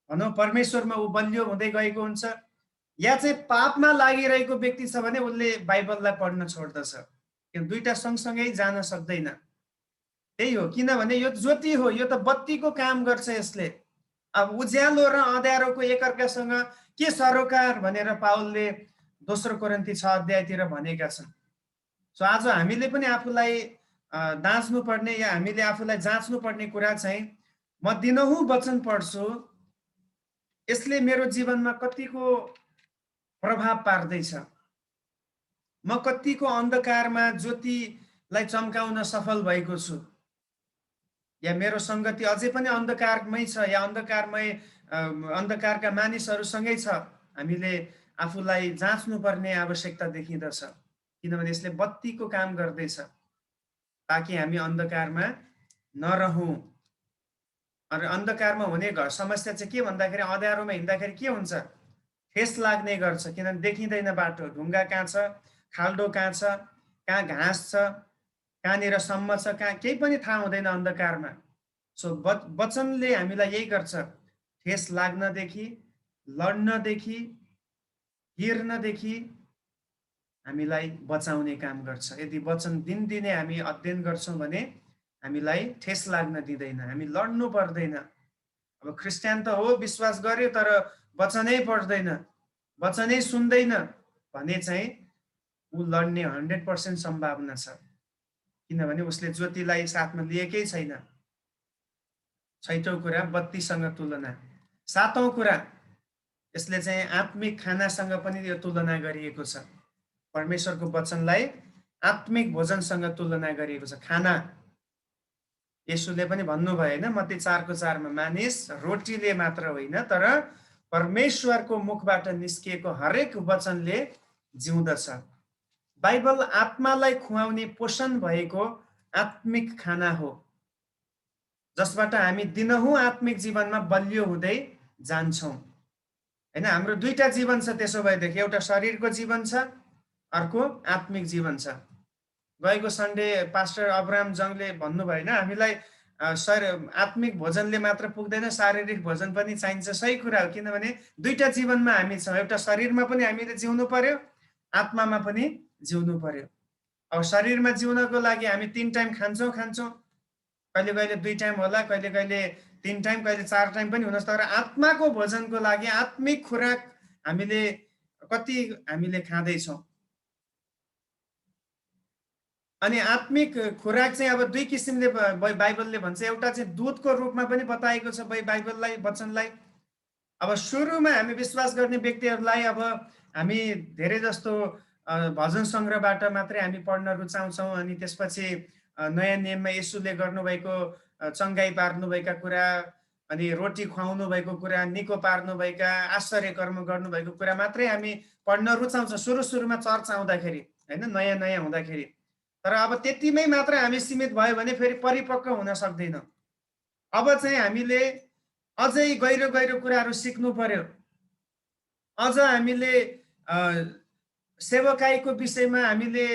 भनौँ परमेश्वरमा ऊ बलियो हुँदै गएको हुन्छ, या चाहिँ पापमा लागिरहेको व्यक्ति छ भने उसले बाइबललाई पढ्न छोड्दछ। दुईटा सँगसँगै जान सक्दैन। त्यही हो, किनभने यो ज्योति हो, यो त बत्तीको काम गर्छ यसले। अब उज्यालो र अँध्यारोको एकअर्कासँग के सरोकार भनेर पावलले 2 कोरिन्थी 6 अध्यायतिर भनेका छन्। सो आज हामीले पनि आफूलाई दाँच्नु पर्ने या हामीले आफूलाई जाँच्नु पर्ने कुरा चाहिँ, म दिनहुँ वचन पढ्छु, यसले मेरो जीवनमा कतिको प्रभाव पार्दैछ, म कतिको अन्धकारमा ज्योतिलाई चम्काउन सफल भएको छु, या मेरो सङ्गति अझै पनि अन्धकारमै छ या अन्धकारका मानिसहरूसँगै छ। हामीले आफूलाई जाँच्नु पर्ने आवश्यकता देखिँदछ, किनभने यसले बत्तीको काम गर्दैछ ताकि हामी अन्धकारमा नरहौँ। अनि अन्धकारमा हुने समस्या चाहिँ के भन्दाखेरि, अँध्यारोमा हिँड्दाखेरि के हुन्छ? ठेस लाग्ने गर्छ, किनभने देखिँदैन बाटो, ढुङ्गा कहाँ छ, खाल्डो कहाँ छ, कहाँ घाँस छ, कहाँनिर सम्म छ, कहाँ केही पनि थाहा हुँदैन अन्धकारमा। सो वचनले हामीलाई यही गर्छ, ठेस लाग्नदेखि, लड्नदेखि, गिर्नदेखि हामीलाई बचाउने काम गर्छ। यदि वचन दिनदिनै हामी अध्ययन गर्छौँ भने हामीलाई ठेस लाग्न दिँदैन, हामी लड्नु पर्दैन। अब क्रिस्चियन त हो, विश्वास गर्यो तर वचनै पढ्दैन, वचनै सुन्दैन भने चाहिँ ऊ लड्ने 100% सम्भावना छ, किनभने उसले ज्योतिलाई साथमा लिएकै छैन। 6औं कुरा बत्तीसँग तुलना। 7औं कुरा यसले चाहिँ आत्मिक खानासँग पनि यो तुलना गरिएको छ। परमेश्वरको वचनलाई आत्मिक भोजनसँग तुलना गरिएको छ। खाना, येशूले पनि भन्नुभयो हैन, मत्ती 4:4 मा, मानिस रोटीले मात्र होइन तर परमेश्वरको मुखबाट निस्किएको हरेक वचनले जिउँदछ। बाइबल आत्मालाई खुवाउने पोषण भएको आत्मिक खाना हो, जसबाट हामी दिनहुँ आत्मिक जीवनमा बलियो हुँदै जान्छौँ हैन। हाम्रो दुईटा जीवन छ त्यसो भएदेखि, एउटा शरीरको जीवन छ, अर्को आत्मिक जीवन छ। गएको सन्डे पास्टर अब्राहम जङले भन्नुभयो हैन, हामीलाई आत्मिक भोजनले मात्र पुग्दैन, शारीरिक भोजन पनि चाहिन्छ। सही कुरा हो, किनभने दुईटा जीवनमा हामी छौँ, एउटा शरीरमा पनि हामीले जिउनु पर्यो, आत्मामा पनि जिउनु पर्यो। अब शरीरमा जिउनको लागि हामी 3 टाइम खान्छौँ, कहिले कहिले 2 टाइम होला, कहिले कहिले 3 टाइम, कहिले 4 टाइम पनि हुनस्, तर आत्माको भोजनको लागि आत्मिक खुराक हामीले कति हामीले खाँदैछौँ। अनि आत्मिक खुराक चाहिँ अब 2 किसिमले बाइबलले भन्छ। एउटा चाहिँ दूधको रूपमा पनि बताएको छ बाइबललाई, वचनलाई। अब सुरुमा हामी विश्वास गर्ने व्यक्तिहरूलाई अब हामी धेरै जस्तो भजन सङ्ग्रहबाट मात्रै हामी पढ्न रुचाउँछौँ, अनि त्यसपछि नयाँ नियममा येशूले गर्नुभएको चङ्गाई पार्नुभएका कुरा, अनि रोटी खुवाउनु भएको कुरा, निको पार्नुभएका आश्चर्य कर्म गर्नुभएको कुरा मात्रै हामी पढ्न रुचाउँछौँ सुरुमा चर्च आउँदाखेरि, होइन, नयाँ नयाँ हुँदाखेरि। तर अब त्यतिमै मात्र हामी सीमित भयो भने फेरि परिपक्व हुन सक्दैनौँ। अब चाहिँ हामीले अझै गहिरो गहिरो कुराहरू सिक्नु पर्यो। अझ हामीले सेवकाईको विषयमा हामीले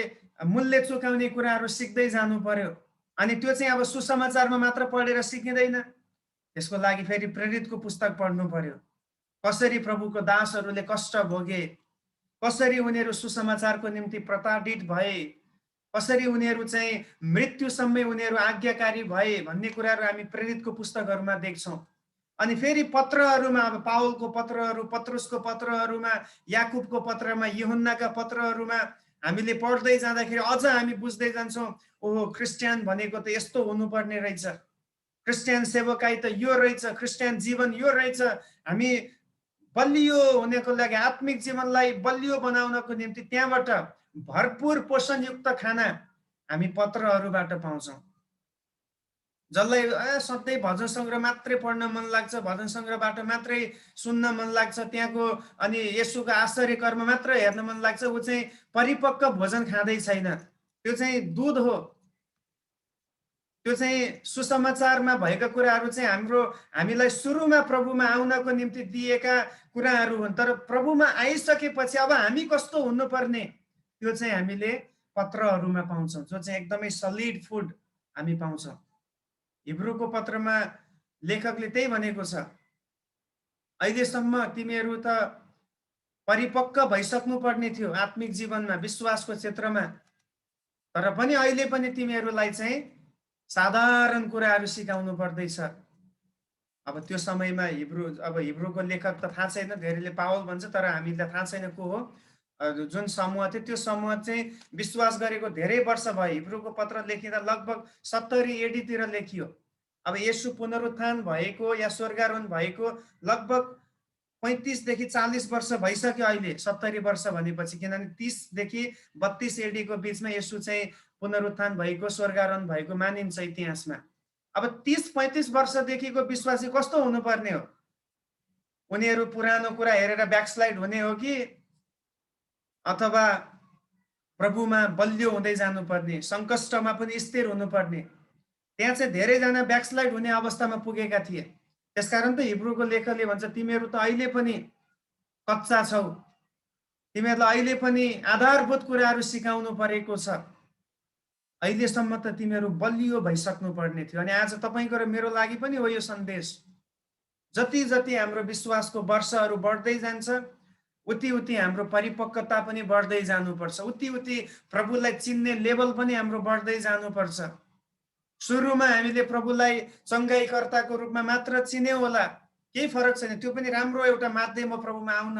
मूल्य चुकाउने कुराहरू सिक्दै जानु पर्यो। अनि त्यो चाहिँ अब सुसमाचारमा मात्र पढेर सिकिँदैन, त्यसको लागि फेरि प्रेरितको पुस्तक पढ्नु पर्यो। कसरी प्रभुको दासहरूले कष्ट भोगे, कसरी उनीहरू सुसमाचारको निम्ति प्रताडित भए, कसरी उनीहरू चाहिँ मृत्युसम्मै उनीहरू आज्ञाकारी भए भन्ने कुराहरू हामी प्रेरितको पुस्तकहरूमा देख्छौँ। अनि फेरि पत्रहरूमा, अब पावलको पत्रहरू, पत्रुसको पत्रहरूमा, याकुबको पत्रमा, यूहन्नाका पत्रहरूमा हामीले पढ्दै जाँदाखेरि अझ हामी बुझ्दै जान्छौँ, ओहो क्रिस्चियन भनेको त यस्तो हुनुपर्ने रहेछ, क्रिस्चियन सेवकाई त यो रहेछ, क्रिस्चियन जीवन यो रहेछ। हामी बलियो हुनको लागि, आत्मिक जीवनलाई बलियो बनाउनको निम्ति त्यहाँबाट भरपुर पोषणयुक्त खाना हामी पत्रहरूबाट पाउँछौँ। जसलाई सधैँ भजन सङ्ग्रह मात्रै पढ्न मन लाग्छ, भजन सङ्ग्रहबाट मात्रै सुन्न मन लाग्छ, त्यहाँको अनि येशूको आश्चर्य कर्म मात्र हेर्न मन लाग्छ, ऊ चाहिँ परिपक्व भोजन खाँदै छैन। त्यो चाहिँ दुध हो। त्यो चाहिँ सुसमाचारमा भएका कुराहरू चाहिँ हामीलाई सुरुमा प्रभुमा आउनको निम्ति दिएका कुराहरू हुन्। तर प्रभुमा आइसकेपछि अब हामी कस्तो हुनुपर्ने त्यो चाहिँ हामीले पत्रहरूमा पाउँछौँ, जो चाहिँ एकदमै सलिड फुड हामी पाउँछौँ। हिब्रूको पत्रमा लेखकले त्यही भनेको छ, अहिलेसम्म तिमीहरू त परिपक्व भइसक्नु पर्ने थियो आत्मिक जीवनमा, विश्वासको क्षेत्रमा, तर पनि अहिले पनि तिमीहरूलाई चाहिँ साधारण कुराहरू सिकाउनु पर्दैछ। अब त्यो समयमा हिब्रूको लेखक त थाहा छैन, धेरैले पावल भन्छ, तर हामीलाई थाहा छैन को हो। जुन समूह थियो त्यो समूह चाहिँ विश्वास गरेको धेरै वर्ष भयो। हिब्रूको पत्र लेखिँदा लगभग 70 एडीतिर लेखियो। अब येशू पुनरुत्थान भएको या स्वर्गारोहण भएको लगभग 35 देखि 40 वर्ष भइसक्यो अहिले, 70 वर्ष भनेपछि, किनभने 30 देखि 32 एडीको बिचमा येशू चाहिँ पुनरुत्थान भएको, स्वर्गारोहण भएको मानिन्छ इतिहासमा। अब 30-35 वर्षदेखिको विश्वासी कस्तो हुनुपर्ने हो? उनीहरू पुरानो कुरा हेरेर ब्याकस्लाइड हुने हो कि अथवा प्रभुमा बलियो हुँदै जानुपर्ने, सङ्कष्टमा पनि स्थिर हुनुपर्ने? त्यहाँ चाहिँ धेरैजना ब्याकस्लाइड हुने अवस्थामा पुगेका थिए। त्यसकारण त हिब्रूको लेखकले भन्छ, तिमीहरू त अहिले पनि कच्चा छौ, तिमीहरूलाई अहिले पनि आधारभूत कुराहरू सिकाउनु परेको छ, अहिलेसम्म त तिमीहरू बलियो भइसक्नु पर्ने थियो। अनि आज तपाईँको र मेरो लागि पनि हो यो सन्देश। जति जति हाम्रो विश्वासको वर्षहरू बढ्दै जान्छ, उति उति हाम्रो परिपक्वता पनि बढ्दै जानुपर्छ, उति उति प्रभुलाई चिन्ने लेभल पनि हाम्रो बढ्दै जानुपर्छ। सुरुमा हामीले प्रभुलाई चङ्गाईकर्ताको रूपमा मात्र चिन्यौँ होला, केही फरक छैन, त्यो पनि राम्रो एउटा माध्यम हो प्रभुमा आउन।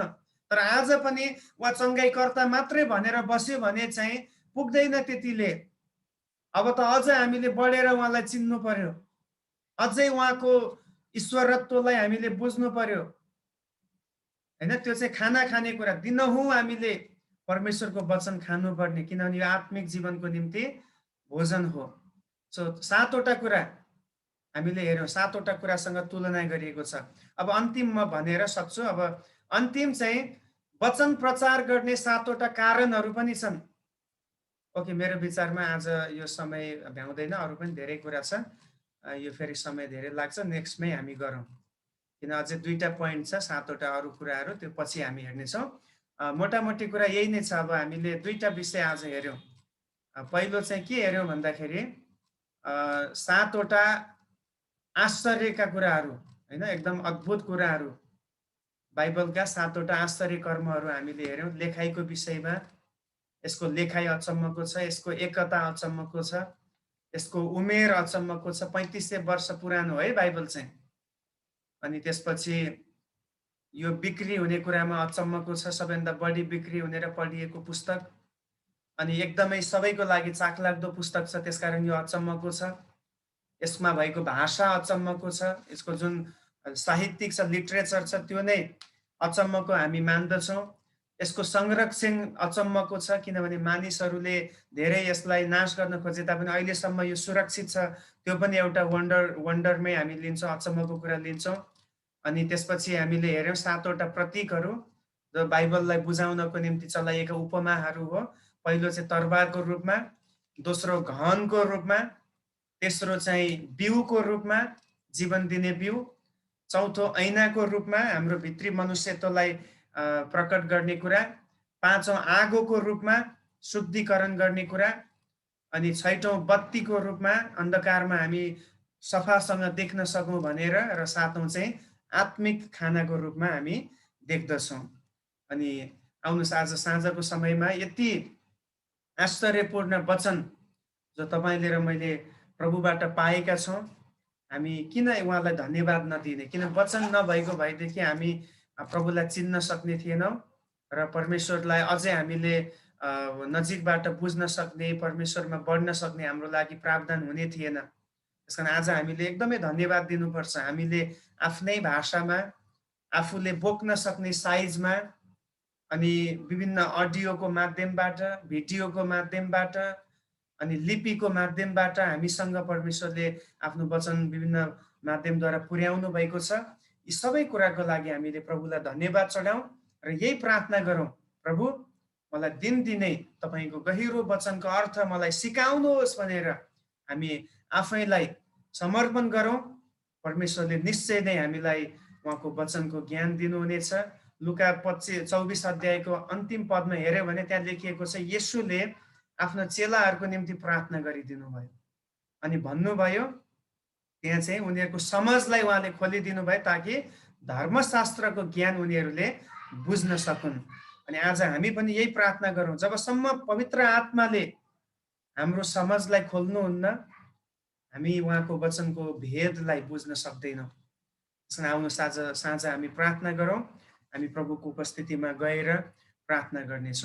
तर आज पनि वा चङ्गाईकर्ता मात्रै भनेर बस्यो भने चाहिँ पुग्दैन त्यतिले। अब त अझ हामीले बढेर उहाँलाई चिन्नु पर्यो, अझै उहाँको ईश्वरत्वलाई हामीले बुझ्नु पर्यो, होइन? त्यो चाहिँ खाना खाने कुरा, दिनहुँ हामीले परमेश्वरको वचन खानुपर्ने, किनभने यो आत्मिक जीवनको निम्ति भोजन हो। सो 7वटा कुरा हामीले हेऱ्यौँ, 7वटा कुरासँग तुलना गरिएको छ। अब अन्तिम म भनेर सक्छु, अब अन्तिम चाहिँ वचन प्रचार गर्ने 7वटा कारणहरू पनि छन्। ओके, मेरो विचारमा आज यो समय भ्याउँदैन, अरू पनि धेरै कुरा छ, यो फेरि समय धेरै लाग्छ, नेक्स्टमै हामी गरौँ, किन अझै 2टा पोइन्ट छ, 7वटा अरू कुराहरू त्यो पछि हामी हेर्नेछौँ। मोटामोटी कुरा यही नै छ। अब हामीले 2टा विषय आज हेऱ्यौँ। पहिलो चाहिँ के हेऱ्यौँ भन्दाखेरि 7वटा आश्चर्यका कुराहरू, होइन, एकदम अद्भुत कुराहरू, बाइबलका 7वटा आश्चर्य कर्महरू हामीले हेऱ्यौँ। लेखाइको विषयमा यसको लेखाइ अचम्मको छ, यसको एकता अचम्मको छ, यसको उमेर अचम्मको छ, 3500 वर्ष पुरानो है बाइबल चाहिँ। अनि त्यसपछि यो बिक्री हुने कुरामा अचम्मको छ, सबैभन्दा बढी बिक्री हुने र पढिएको पुस्तक, अनि एकदमै सबैको लागि चाखलाग्दो पुस्तक छ, त्यसकारण यो अचम्मको छ। यसमा भएको भाषा अचम्मको छ, यसको जुन साहित्यिक छ, लिटरेचर छ, त्यो नै अचम्मको हामी मान्दछौँ। यसको संरक्षण अचम्मको छ, किनभने मानिसहरूले धेरै यसलाई नाश गर्न खोजे तापनि अहिलेसम्म यो सुरक्षित छ। त्यो पनि एउटा वन्डरमै हामी लिन्छौँ, अचम्मको कुरा लिन्छौँ। अनि त्यसपछि हामीले हेऱ्यौँ 7 वटा प्रतीकहरू जो बाइबललाई बुझाउनको निम्ति चलाइएका उपमाहरू हो। पहिलो चाहिँ तरबारको रूपमा, दोस्रो घनको रूपमा, तेस्रो चाहिँ बिउको रूपमा, जीवन दिने बिउ, चौथो ऐनाको रूपमा हाम्रो भित्री मनुष्यत्वलाई प्रकट गर्ने कुरा, पाँचौं आगोको रूपमा शुद्धिकरण गर्ने कुरा, अनि छैटौं बत्तीको रूपमा अन्धकारमा हामी सफासँग देख्न सकौँ भनेर, र सातौं चाहिँ आत्मिक खानाको रूपमा हामी देख्दछौँ। अनि आउनुहोस् आज साँझको समयमा यति आश्चर्यपूर्ण वचन जो तपाईँले र मैले प्रभुबाट पाएका छौँ, हामी किन उहाँलाई धन्यवाद नदिने? किन वचन नभएको भएदेखि हामी प्रभुलाई चिन्न सक्ने थिएनौँ र परमेश्वरलाई अझै हामीले नजिकबाट बुझ्न सक्ने, परमेश्वरमा बढ्न सक्ने हाम्रो लागि प्रावधान हुने थिएन। त्यसकारण आज हामीले एकदमै धन्यवाद दिनुपर्छ। हामीले आफ्नै भाषामा, आफूले बोक्न सक्ने साइजमा, अनि विभिन्न अडियोको माध्यमबाट, भिडियोको माध्यमबाट, अनि लिपिको माध्यमबाट हामीसँग परमेश्वरले आफ्नो वचन विभिन्न माध्यमद्वारा पुर्याउनु भएको छ। यी सबै कुराको लागि हामीले प्रभुलाई धन्यवाद चढाउँ र यही प्रार्थना गरौँ, प्रभु मलाई दिनदिनै तपाईँको गहिरो वचनको अर्थ मलाई सिकाउनुहोस् भनेर हामी आफैलाई समर्पण गरौँ। परमेश्वरले निश्चय नै हामीलाई उहाँको वचनको ज्ञान दिनुहुनेछ। लुका 24 अध्यायको अन्तिम पदमा हेऱ्यो भने त्यहाँ लेखिएको छ, येशूले आफ्नो चेलाहरूको निम्ति प्रार्थना गरिदिनु भयो अनि भन्नुभयो, त्यहाँ चाहिँ उनीहरूको समझलाई उहाँले खोलिदिनु भयो ताकि धर्मशास्त्रको ज्ञान उनीहरूले बुझ्न सकुन्। अनि आज हामी पनि यही प्रार्थना गरौँ, जबसम्म पवित्र आत्माले हाम्रो समझलाई खोल्नुहुन्न हामी उहाँको वचनको भेदलाई बुझ्न सक्दैनौँ। त्यसमा आउनुहोस् आज साँझ हामी प्रार्थना गरौँ। हामी प्रभुको उपस्थितिमा गएर प्रार्थना गर्नेछौँ।